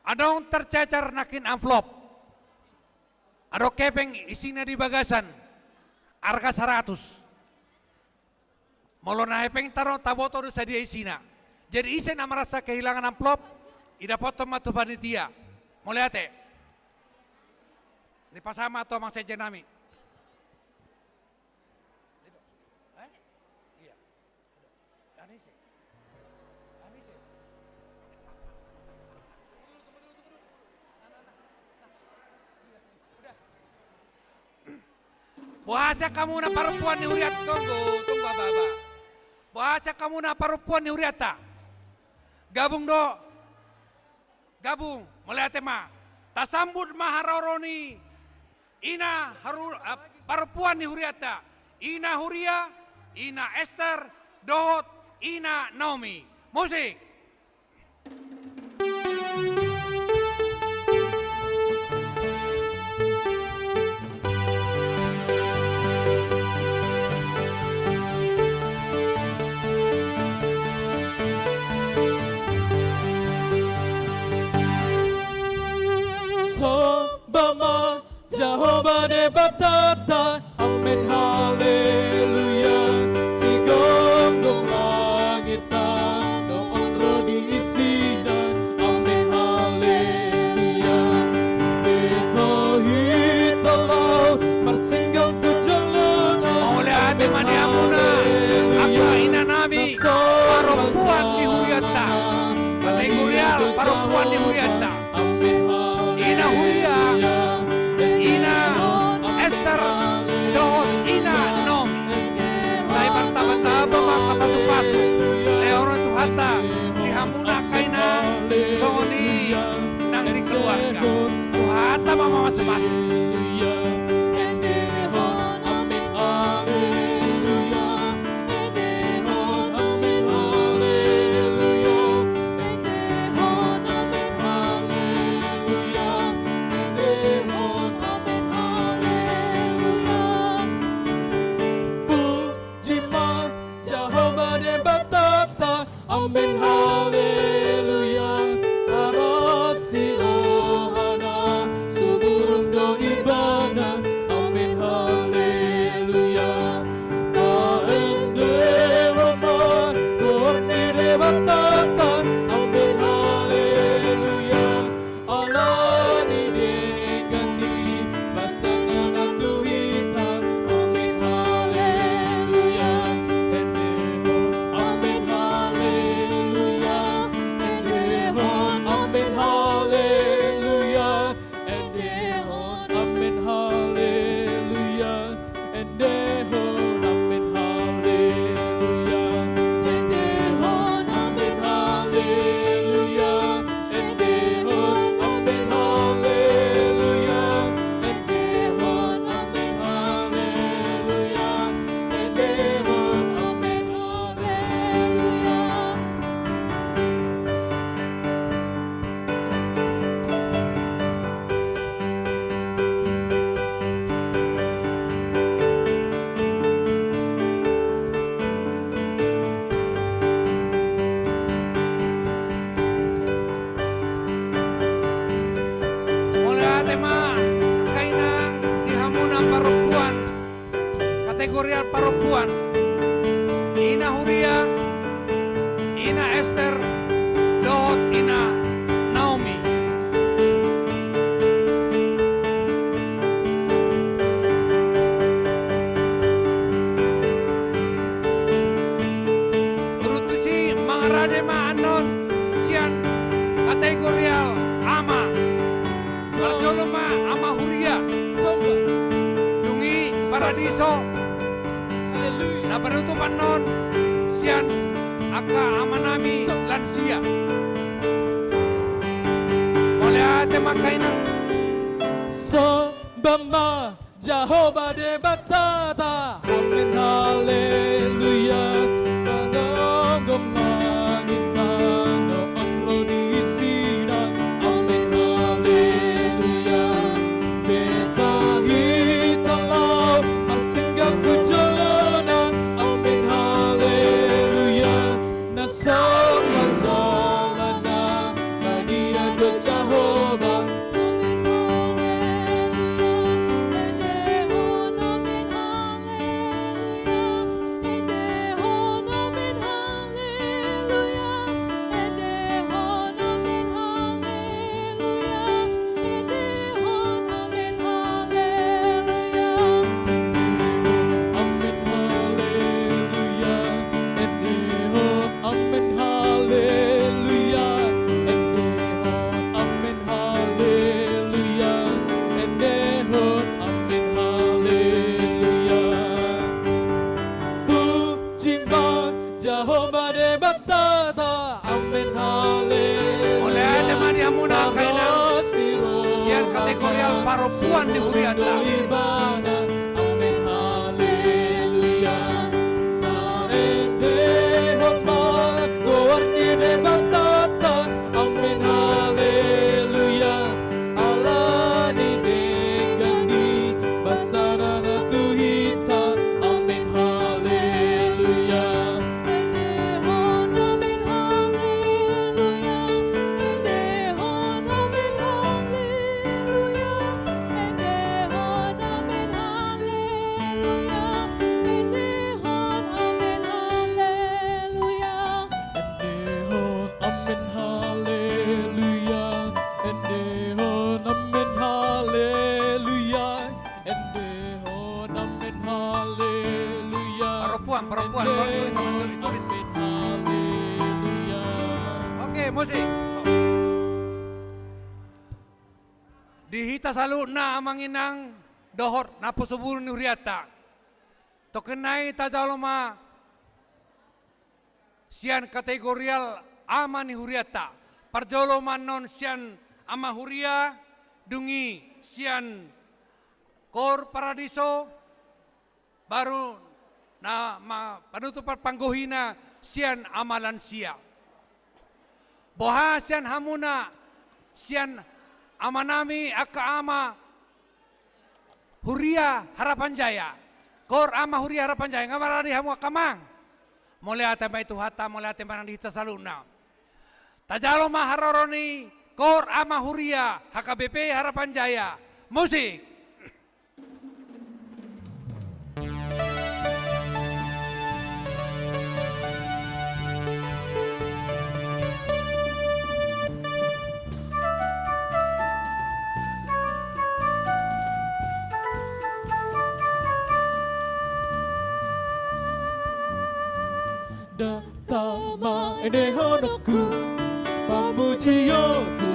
Speaker 6: Adong tercecer nakin amplop. Adong kepeng isinya di bagasan. Harga 100. Molo na hepeng taro taboto do sadia isina. Jadi isen na merasa kehilangan amplop, ida foto matu panitia. Mulai ate. Di pasama atau mang sejen nami. Iya. Anise. Anise. Bahasa kamu na perempuan ni Huriat tunggu baba. Bahasa kamu na perempuan ni Huriata. Gabung do. Gabung mulai tema. Tasambut maharoroni. Ina perempuan ni Huriata. Ina Huria, Ina Esther, Dohot, Ina Naomi. Musik.
Speaker 2: Bama Jehovah de batata, amen haleluya. Sigong langit doon rodi isina, amen haleluya. Beto
Speaker 6: perempuan di Hurianda. Ina Huria, Ina Esther, Dohot, Ina Nomi. Saya bertaba-taba maka pasu-pasu. Leoro Tuhata, dihamuna kaina, songoni, nang di keluarga. Tuhata mama masuk-masuk.
Speaker 2: Amen, haleluya. Abasi rohana, suburung do ibana. Amen, haleluya. Taende roma, korni de batata. Amen, haleluya. Allah di dekani, basana tuita. Amen, haleluya. Amen, haleluya. Amen, haleluya. And dehon, amen, haleluya. And dehon, amen, haleluya. And dehon, amen, haleluya. And dehon, amen, haleluya. And dehon, amen, haleluya. And dehon, amen, haleluya.
Speaker 6: Mulai tema kainang dihamuna perempuan, kategorial perempuan. Ina Huria, Ina Esther, Dohot, Ina Naomi. Urutusi mga raja maanon sian kategorial ama. Marjoloma ama Huria, Dungi Paradiso, na penutupan non sian aka amanami lansia. Oleh ate makainan
Speaker 2: Sembah Jehovah de batata. Amen, haleluya. Tanggong langit no anglo di sidang. Amen, haleluya. Beta hitalau masinggang kujolona. Amen, haleluya. Nasong manjalana badia do Jehovah. Jehovah de batata. Amen, haleluya.
Speaker 6: oleh ate maniamuna kainang sian kategorial perempuan di Hurianda.
Speaker 2: Amen, haleluya. Taendehon magorni de batata. Amen, haleluya. Allah ni degani basana na tuhita. Amen, haleluya.
Speaker 6: Perempuan tulis sama tulis. Oke, musik. Dihita saluna amanginang dohor naposubulun ni huriata. Tokenai tajaloma sian kategorial ama ni huriata. Parjoloman non sian ama huria dungi sian kor paradiso baru na panutupan panggohina sian amalan sia. Boha sian hamuna sian amanami aka ama huria harapan jaya. Kor ama huria harapan jaya ngamarani hamu akamang. Mulai ate mai tuhata mulai ate manang dihita saluna. Tajalo maharoroni kor ama huria HKBP harapan jaya. Musik.
Speaker 2: Datama edehonoku Pamujiyoku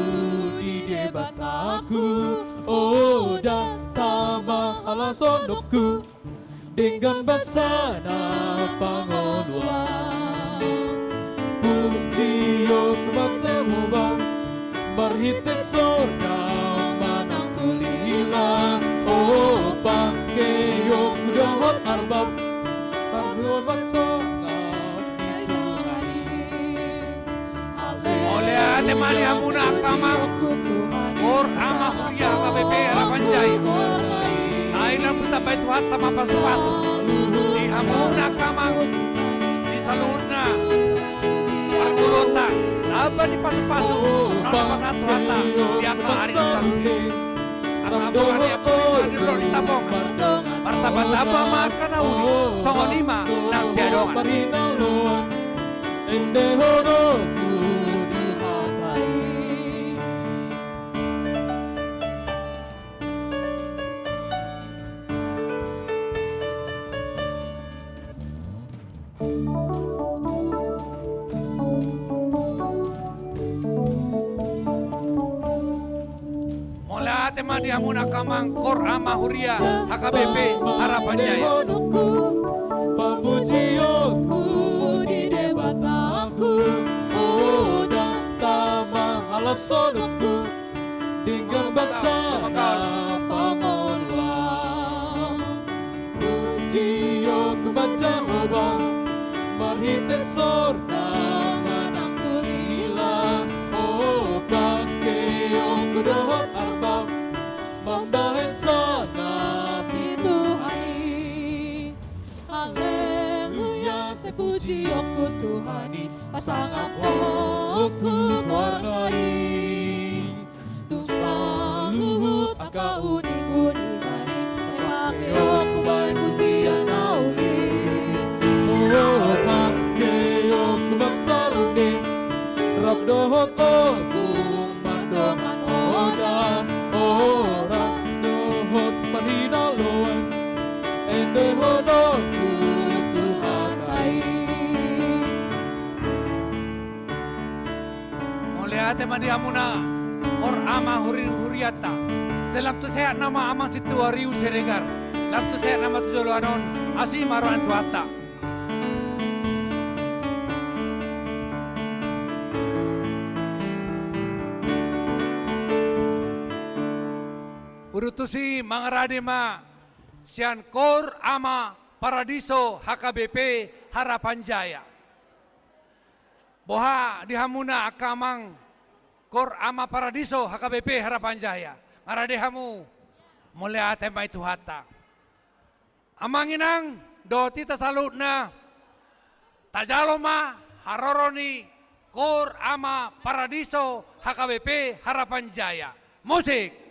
Speaker 2: di debat aku. Oh datama alasonoku dengan basana pangolua. Pujiyok matemubang marhite sorga manang tulila. Oh pangkeyok dohot arbab pangluan baksoka.
Speaker 6: Oleh ate mani hamuna kamang kor ama huria HKBP harapan jaya. Sailang buta bai Tuhan tama pasu-pasu. Di hamuna kamang di saluna pargulota aba di pasu-pasu nona pasatu hata dia ka ari saluni. Asabungan dia pun di lor ditabong. Martabat-taba makan uli songonima nang siadongan.
Speaker 2: Endehonoku dihatai.
Speaker 6: Mulai ate mani hamuna kamang kor ama huria HKBP harapan jaya.
Speaker 2: Pamujiyoku di debat aku. Oh datama alasonoku dengan basana pangolua. Pujiyoku baca obang marhite sorga manang tulila. Oh pangkeyok dohot arbab mambahen sana pituhani. Haleluya sepuji aku Tuhani pasang aku warnai. Tusang luhut aka uning-uningani pake aku baik pujian nauli. Oh pake aku basaruni rap dohot aku mandongan oda. Oh rap dohot paninaloan endehonoku tuhatai.
Speaker 6: Mulai ate mani hamuna kor ama huriata. Dalam tu sehat nama amang situ hariu seregar. Dalam tu sehat nama tu joloanon asi maruan tuata. Urutusi mangaradema sian kor ama paradiso HKBP harapan jaya. Boha dihamuna akamang kor ama paradiso HKBP harapan jaya. Ngaradehamu mulai ate mai tuhata. Amanginang do tita salutna tajaloma haroroni kor ama paradiso HKBP harapan jaya. Musik.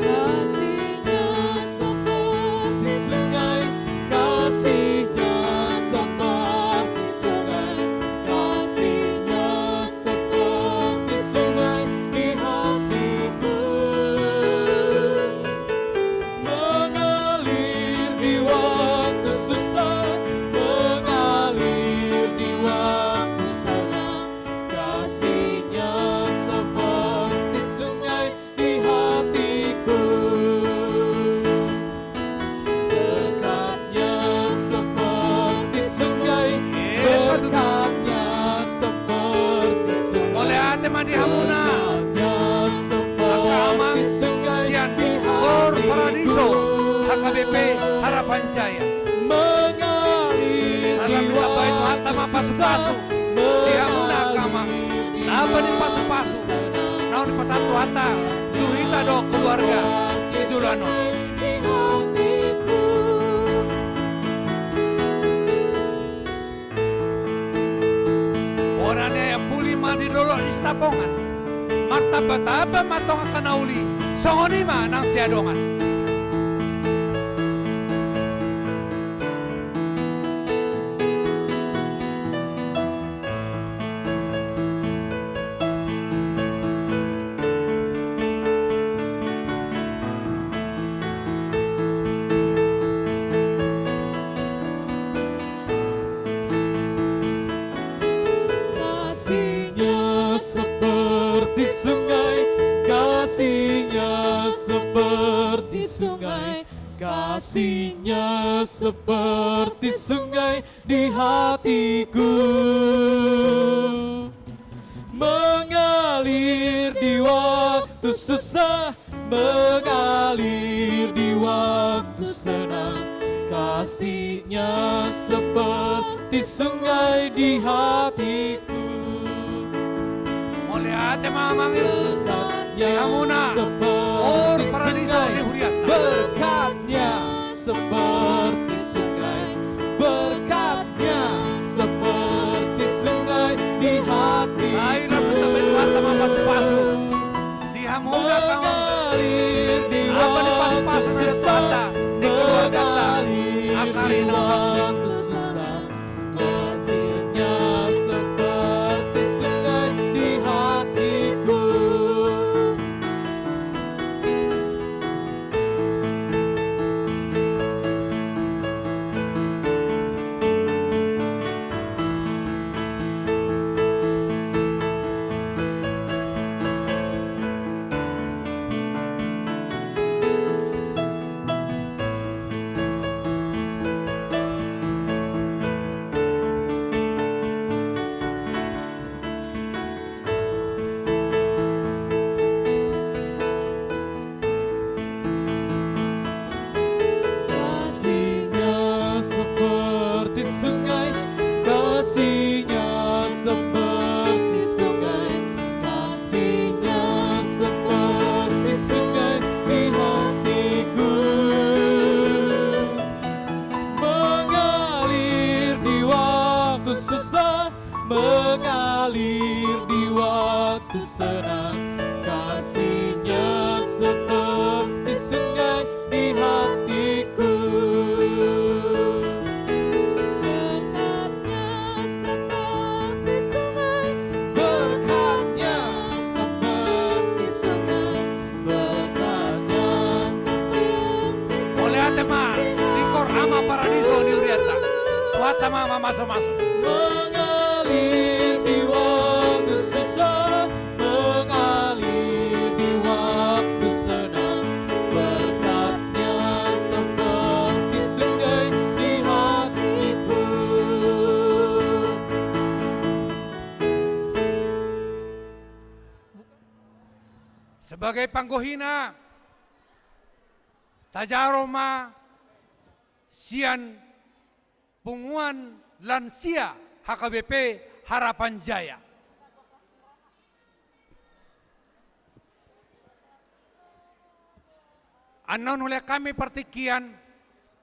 Speaker 2: Kasihnya seperti sungai
Speaker 6: HKBP Harapan Jaya.
Speaker 2: mengalir
Speaker 6: Salam
Speaker 2: di
Speaker 6: apa itu
Speaker 2: waktu
Speaker 6: hatta mapasu-pasu.
Speaker 2: susah,
Speaker 6: Dihamuna kama.
Speaker 2: mengalir
Speaker 6: Napa di pasu-pasu. Naon di pasatu hatta. Duhita do keluarga. Ijulano.
Speaker 2: di hatiku.
Speaker 6: Orangnya yang puli mandi dulu di stapongan. Martabat apa matong kanauli. Songonima nang siadongan.
Speaker 2: Kasihnya seperti sungai, kasihnya seperti sungai, kasihnya seperti sungai di hatiku. Mengalir di waktu susah, mengalir di waktu senang, kasihnya seperti sungai di hatiku.
Speaker 6: Mulia ate mamangil.
Speaker 2: Berkatnya
Speaker 6: Dihamuna. Or
Speaker 2: seperti
Speaker 6: paradiso
Speaker 2: sungai,
Speaker 6: di huriata.
Speaker 2: berkatnya seperti sungai, berkatnya seperti sungai di hatiku.
Speaker 6: Saya dapat temen hatta mapasu-pasu. Dihamuna kama.
Speaker 2: Mengalir di
Speaker 6: Apa di pasu-pasu
Speaker 2: waktu
Speaker 6: na
Speaker 2: susah,
Speaker 6: data. Di keluarga ta.
Speaker 2: mengalir
Speaker 6: Akari
Speaker 2: di
Speaker 6: ng sakit.
Speaker 2: waktu susah, kasihnya seperti sungai di hatiku. Kasihnya seperti sungai, kasihnya seperti sungai, kasihnya seperti sungai di hatiku. Mengalir di waktu susah, mengalir di waktu senang, kasihnya seperti sungai di hatiku. Berkatnya seperti sungai, berkatnya seperti sungai, berkatnya seperti
Speaker 6: Mulia ate ma. Likor ama paradiso di huriata. Wata mama masuk-masuk.
Speaker 2: mengalir di waktu susah, mengalir di waktu senang, berkatnya seperti sungai di hatiku.
Speaker 6: Sebagai panggohina Tajaroma Sian Punguan Lansia HKBP Harapan Jaya. Anon oleh kami pertikian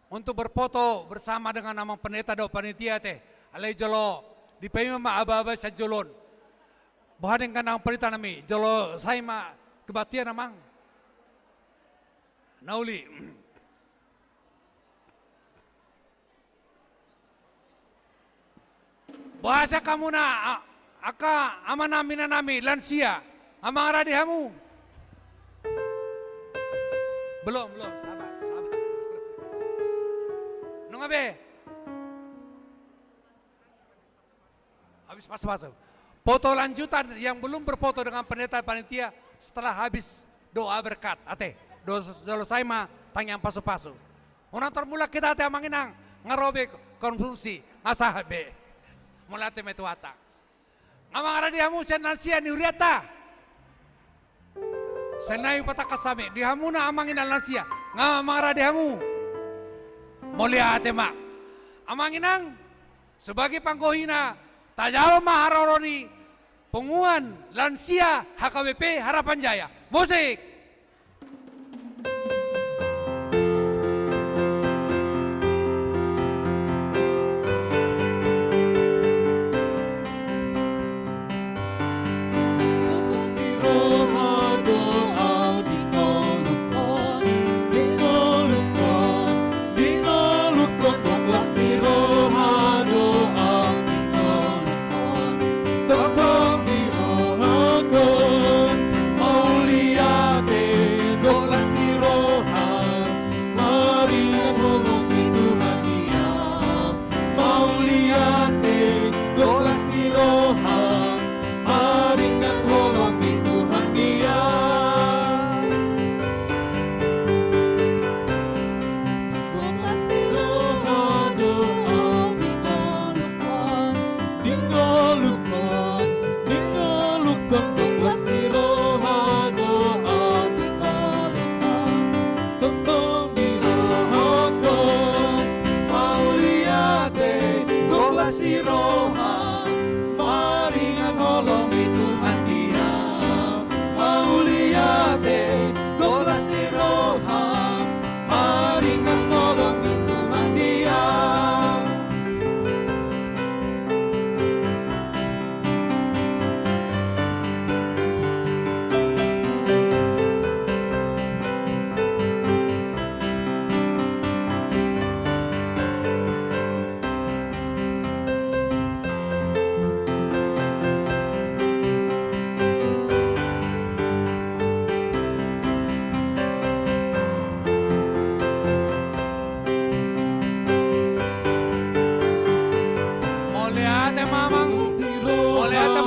Speaker 6: untuk berfoto bersama dengan nama pendeta do panitia teh. Alai jolo di payma aba-aba sa jolon. Bahaden kan ang pendeta nami jolo saya ma kebatian namang. Nauli. Bahasa kamu na aka ama nami na nami lansia amang radihamu. Belum, sabar. Nung abe. Habis pas-pas. Foto lanjutan yang belum berfoto dengan pendeta panitia setelah habis doa berkat. Ate, doa saya mah tanya pasu-pasu. Unang termula kita ate amanginang ngarobe konsumsi ngasahabe. Mula ate metuata. Ngamang radihamu siya nansiya ni Uriata. Senayu pata kasame, dihamuna amangin lansia. Ngamang radihamu. Mulia tema. Amanginang sebagai pangkohina tajal maharoroni penguan lansia HKBP Harapan Jaya. Musik.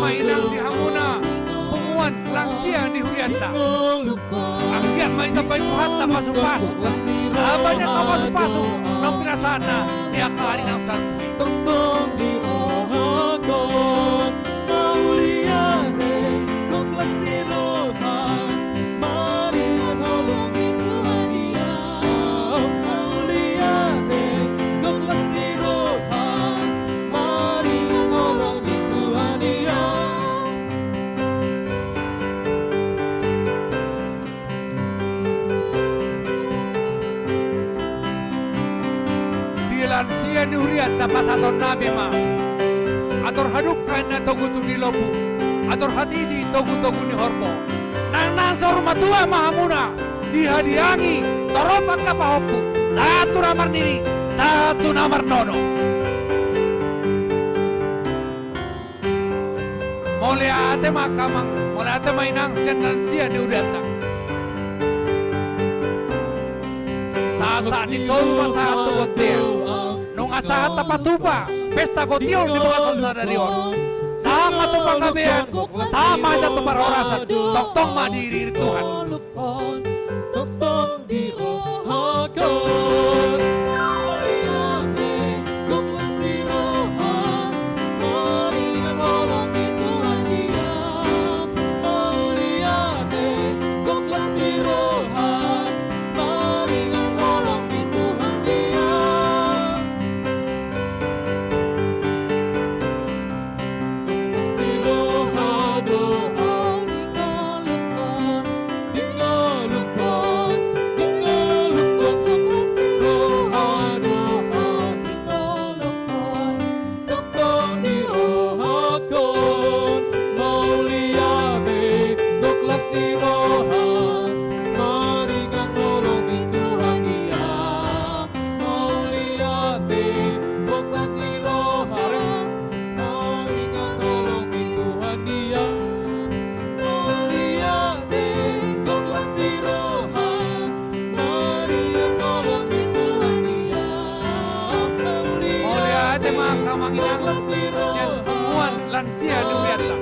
Speaker 6: Mainang di Hamuna, penguan lansia di Hurianta. Anggiat main tapai Tuhan tak pasu-pasu. Banyak tak pasu-pasu, nang pinasana dia kari nang sarpui.
Speaker 2: Tong di ohakon, mauliate, kong pasti rohan, maringan holong Tuhan dia. Mauliate, kong pasti rohan, maringan holong Tuhan dia.
Speaker 6: Lansia ni Hurianta pasaton nabi ma. Ator hadukkan na togu tu di lobu. Ator hatidi togu-togu ni hormo. Nang nasor matua mahamuna. Dihadiangi toropak kapahopu. Satu namar nini, satu namar nono. Mulia ate makamang, mulia ate mainang sian lansia ni Hurianta. Sasa ni sompa satu gotea. Asahat tapatupa, pesta gotiol di mga sonsadarion. Sama to panggabihan, sama ito to parorasan, toktong madiri Tuhan.
Speaker 2: Toktong di ohakon, mauliate, kong pasti rohan, maringan holong Tuhan dia. Mauliate, kong pasti rohan, maringan holong Tuhan dia.
Speaker 6: Lansia di Hurianta.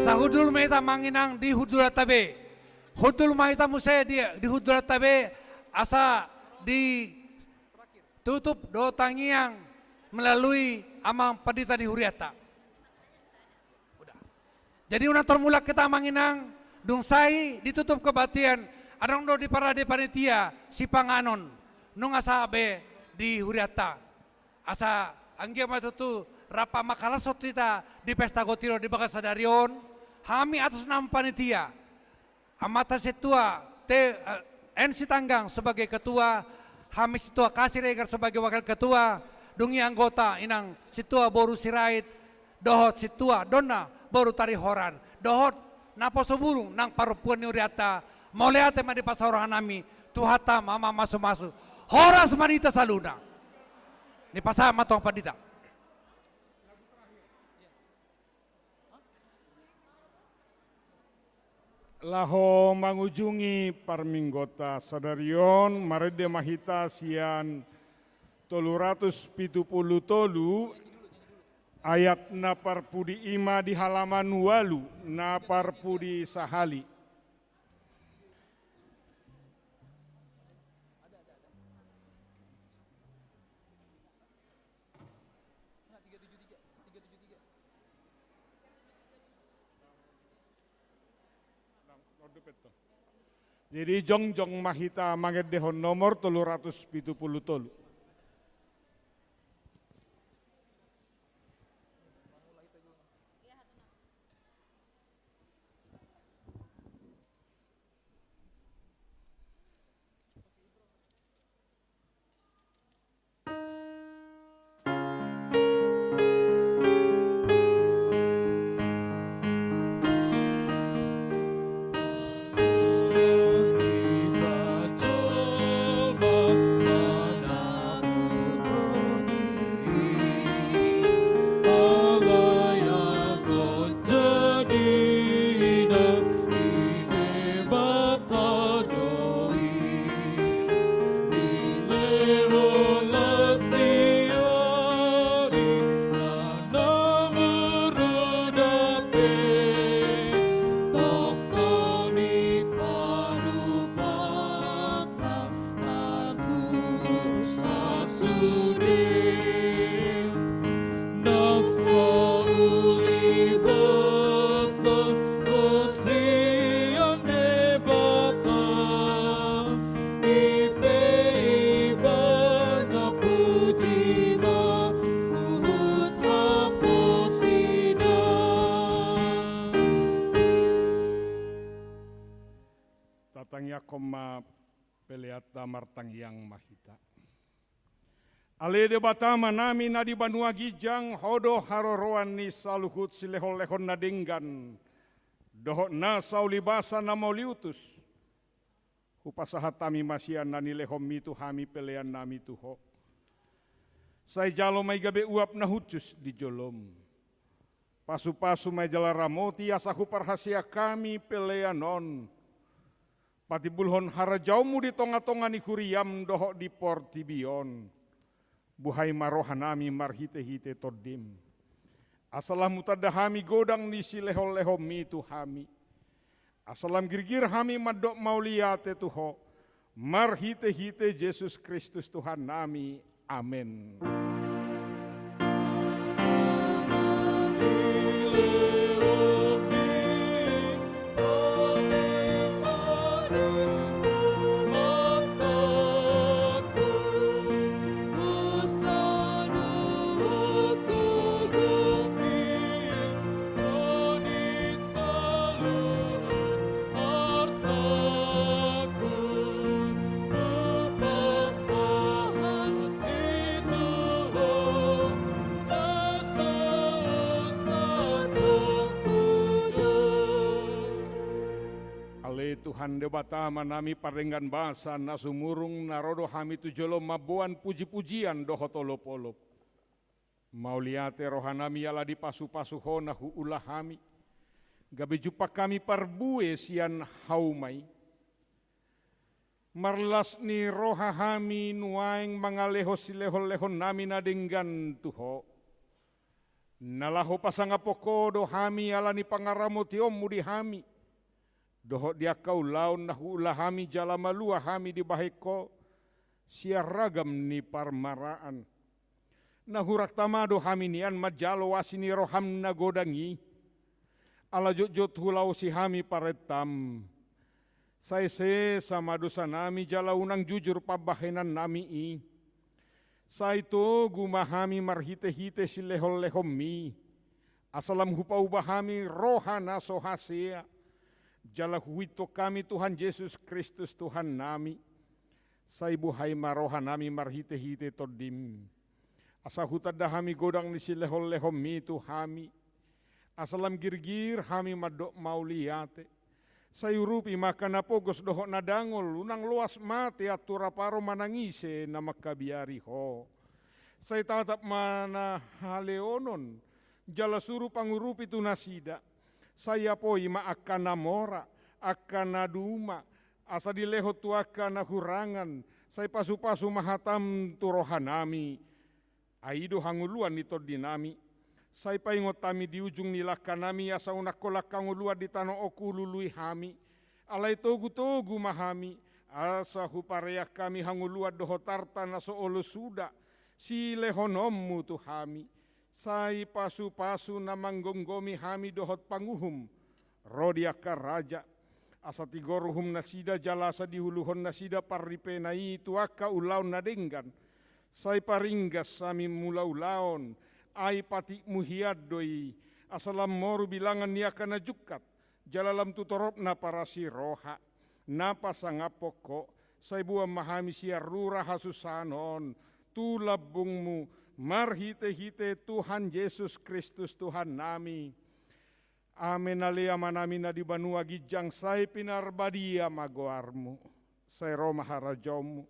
Speaker 6: Asa hudul mahita manginang di hudul tabe. Hudul mahita muse di hudul tabe asa ditutup do tangiang melalui amang padita di huriata. Udah. Jadi una termula kita manginang dungsai ditutup kebatian adong do di parade panitia si panganon nung asa abe di huriata. Asa anggia matutu rapa makalasot kita di pesta gotiro di bagas sadarion kami atas nama panitia amata setua NC Tanggang sebagai ketua kami situa Kasih Regar sebagai wakil ketua dungi anggota inang situa boru sirait dohot situa donna boru tari horan dohot napo sebulung nang parupuan uriata mauleate ma di pasauran nami tuhata mama masu-masu horas manita saluna ni pasah matong padita.
Speaker 7: Laho mangujungi parminggota sadarion marede mahita sian 370 tolu ayat naparpudi ima di halaman walu naparpudi sahali. Jadi jongjong mahita mangedehon nomor 370 tolu. Tatangya koma peleata martang yang mahita. Ale de batama nami nadi banua gijang hodo haroroan ni saluhut silehon-lehon nadinggan. Dohot na saulibasa na mauliutus. Hupasahatami masian nani lehom mitu hami pelean nami tuho. Say jalo may gabe uap na hutus di jolom. Pasu-pasu may jalaramoti asahu parhasia kami peleanon. Pati bulhon harajaumu di tonga-tonga ni kuriam dohok di portibion. Buhay marohanami marhite-hite todim. Asalam mutadahami godang ni silehol-lehom mitu hami. Asalam girgir hami madok mauliate tuho. Marhite-hite Yesus Kristus Tuhan nami. Amin. Tuhan debatama nami parengan basa nasumurung narodo hami tujolo mabuan puji-pujian dohotolop-olop. Mauliate rohanami ala di pasu-pasu hona ulah hami. Gabe jupa kami parbue sian haumai. Marlas ni roha hami nuaing mangaleho silehon-lehon nami nadenggan tuho. Nalaho pasanga poko do hami alani pangaramo tiommu di hami. Doho dia kau laun nahu ulah hami jala malua hami di baheko. Sia ragam ni parmaraan. Nahurak tamado hami nian majalo wasini roham nagodangi. Ala jojot hulau si hami paretam. Saya sama dosa nami jala unang jujur pabahenan nami i. Saya itu gumahami marhite-hite si lehol-lehom mi. Asalam hupa ubahami rohana sohasea. Jala huito kami Tuhan Yesus Kristus Tuhan nami. Saya buhai maroha nami marhite-hite todim. Asa hutadahami godang ni si lehol-lehom mi Tuhami. Asalam girgir hami madok mauliate. Sayurupi makan apogos dohok nadangol unang luas mati atura paro manangise na makabiari ho. Saya tatap mana haleonon jala suruh pangurupi tu nasida. Saya poi ma akan namora akan naduma asa dileho tu akan nahurangan. Saya pasu-pasu mahatam turohanami. Aido hanguluan nito dinami. Saya paingot kami di ujung nilaka nami asa unakolak kangulua di tanah oku lului hami. Alai togu-togu mahami. Asa hupareyak kami hangulua dohotarta naso olo suda. Si lehonommu tu hami. Saya pasu-pasu namanggonggomi hami dohot panguhum. Rodiaka raja. Asa tigoruhum nasida jalasa dihuluhon nasida paripenai tuaka ulaun nadenggan. Saya paringgas sami mulaulaon. Ai pati muhiad doi asalam moru bilangan nia kana jukat jalalam tutorop na para si roha napa sangapoko sai buah mahami sia rura hasusanon tu labungmu marhite-hite Tuhan Yesus Kristus Tuhan nami. Amen alia manami na di banua gijang sai pinarbadia magoarmu sai roma harajomu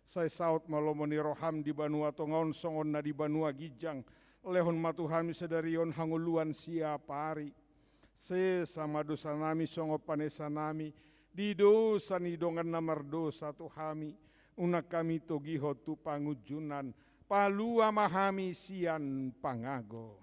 Speaker 7: sai saut malomoni roham di banua tongon songon na di banua gijang. Lehon matuhami sedarion hanguluan siapari. Se sama dosa nami songo panesa nami. Di dosa ni dongan namar dosa tuhami. Una kami togiho tu pangujunan. Palua mahami sian pangago.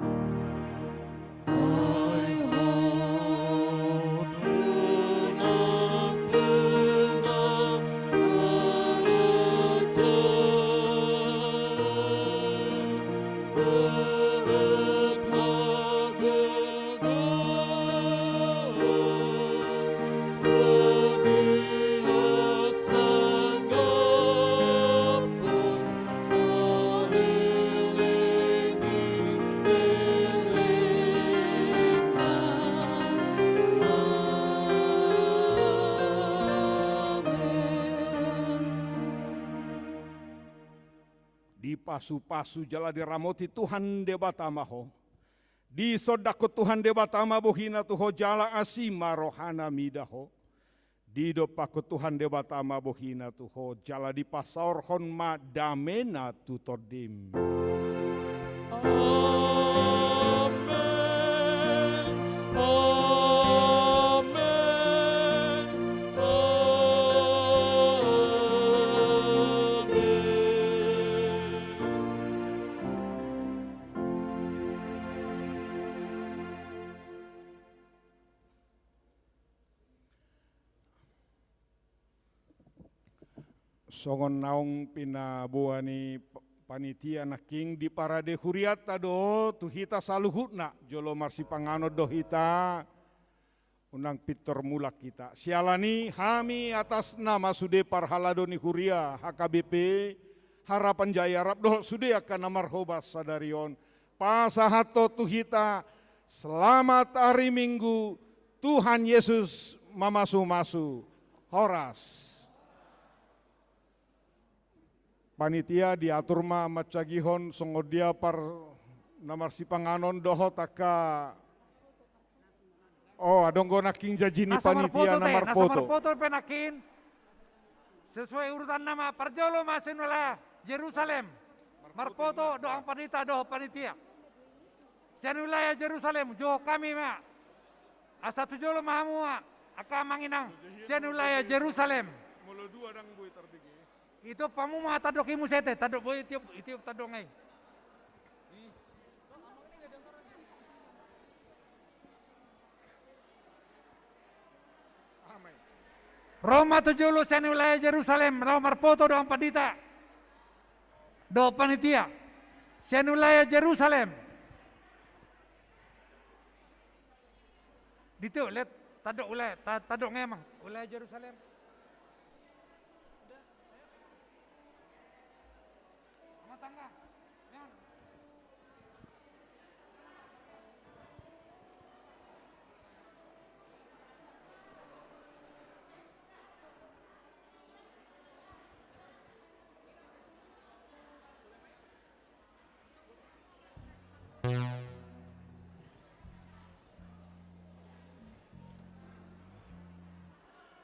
Speaker 7: Pasu-pasu jala diramoti Tuhan debatama ho. Di sodako Tuhan debatama bohina tuho jala asima rohana midaho. Di dopako Tuhan debatama bohina tuho jala di pasor honma damena tutodim. Songon naong pinabuani panitia naking di parade huriata do tuhita saluhutna jolo marsi pangano do hita unang pitor mulak kita. Sialani hami atas nama sude parhaladoni huria HKBP Harapan Jaya Rabdo sude akan namar hobas sadarion. Pasahato tuhita selamat hari Minggu Tuhan Yesus mamasu-masu horas. Panitia diatur ma macagihon songodia par namar si panganon doho taka adonggo naking jajini panitia namar foto.
Speaker 6: Namar foto penakin sesuai urutan nama parjolo masinula Jerusalem. Marpoto doang panitia doho panitia. Sianulaya Jerusalem joho kami ma. Asa tujolo mahamu aka manginang sianulaya Jerusalem.
Speaker 7: Molo dua dang bui tarbigi.
Speaker 6: Itu pamu mah tadok imu sete, tadok boy tiup tadok ngai. Roma 70 sen wilayah Yerusalem, nomor foto doang padita. Do panitia. Sen wilayah Yerusalem. Dito, lihat tadok wilayah, tadok ngemang wilayah Yerusalem. Sama tangga. Yan.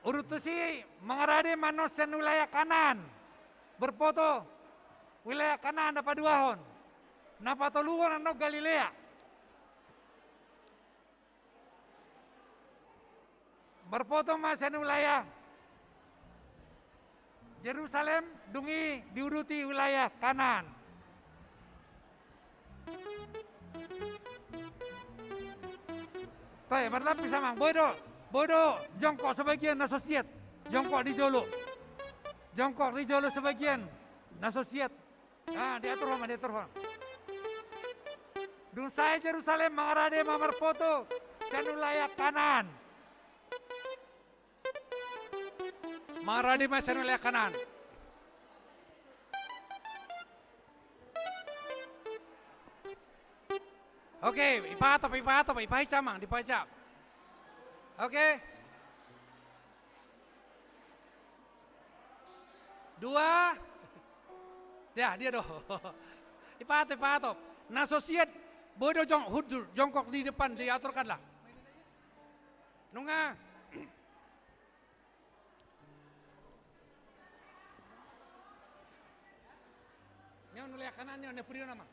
Speaker 6: Urutusi mengarade manos sen wilayah kanan. Berfoto wilayah kanan dapat duahon. Napa toluan ano Galilea. Berfoto mas sen wilayah Yerusalem dungi diuruti wilayah kanan. Tay, berlapis sama Bodo, jongkok sebagian asosiat, jongkok di Jolo. Jongkok di Jolo sebagian, asosiat. Nah, diatur sama, diatur sama. Dung saya Yerusalem mengarade mamar foto, dan wilayah kanan. Mengarade mas wilayah kanan. Oke, ipatop, ipahicamang, dipahicap. Oke. 2. Ya, dia doh. Ipatop. Nasosiat bodo jongkok di depan diaturkanlah. Nunga. Nyaw nulia kanan nyaw nepuri nama.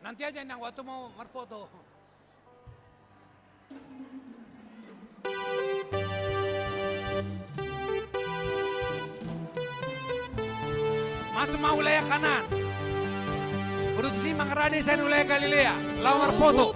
Speaker 6: Nanti aja yang waktu mau berfoto. Masuk mau wilayah kanan. Berutusi mengerade saya wilayah Galilea. Lawan berfoto.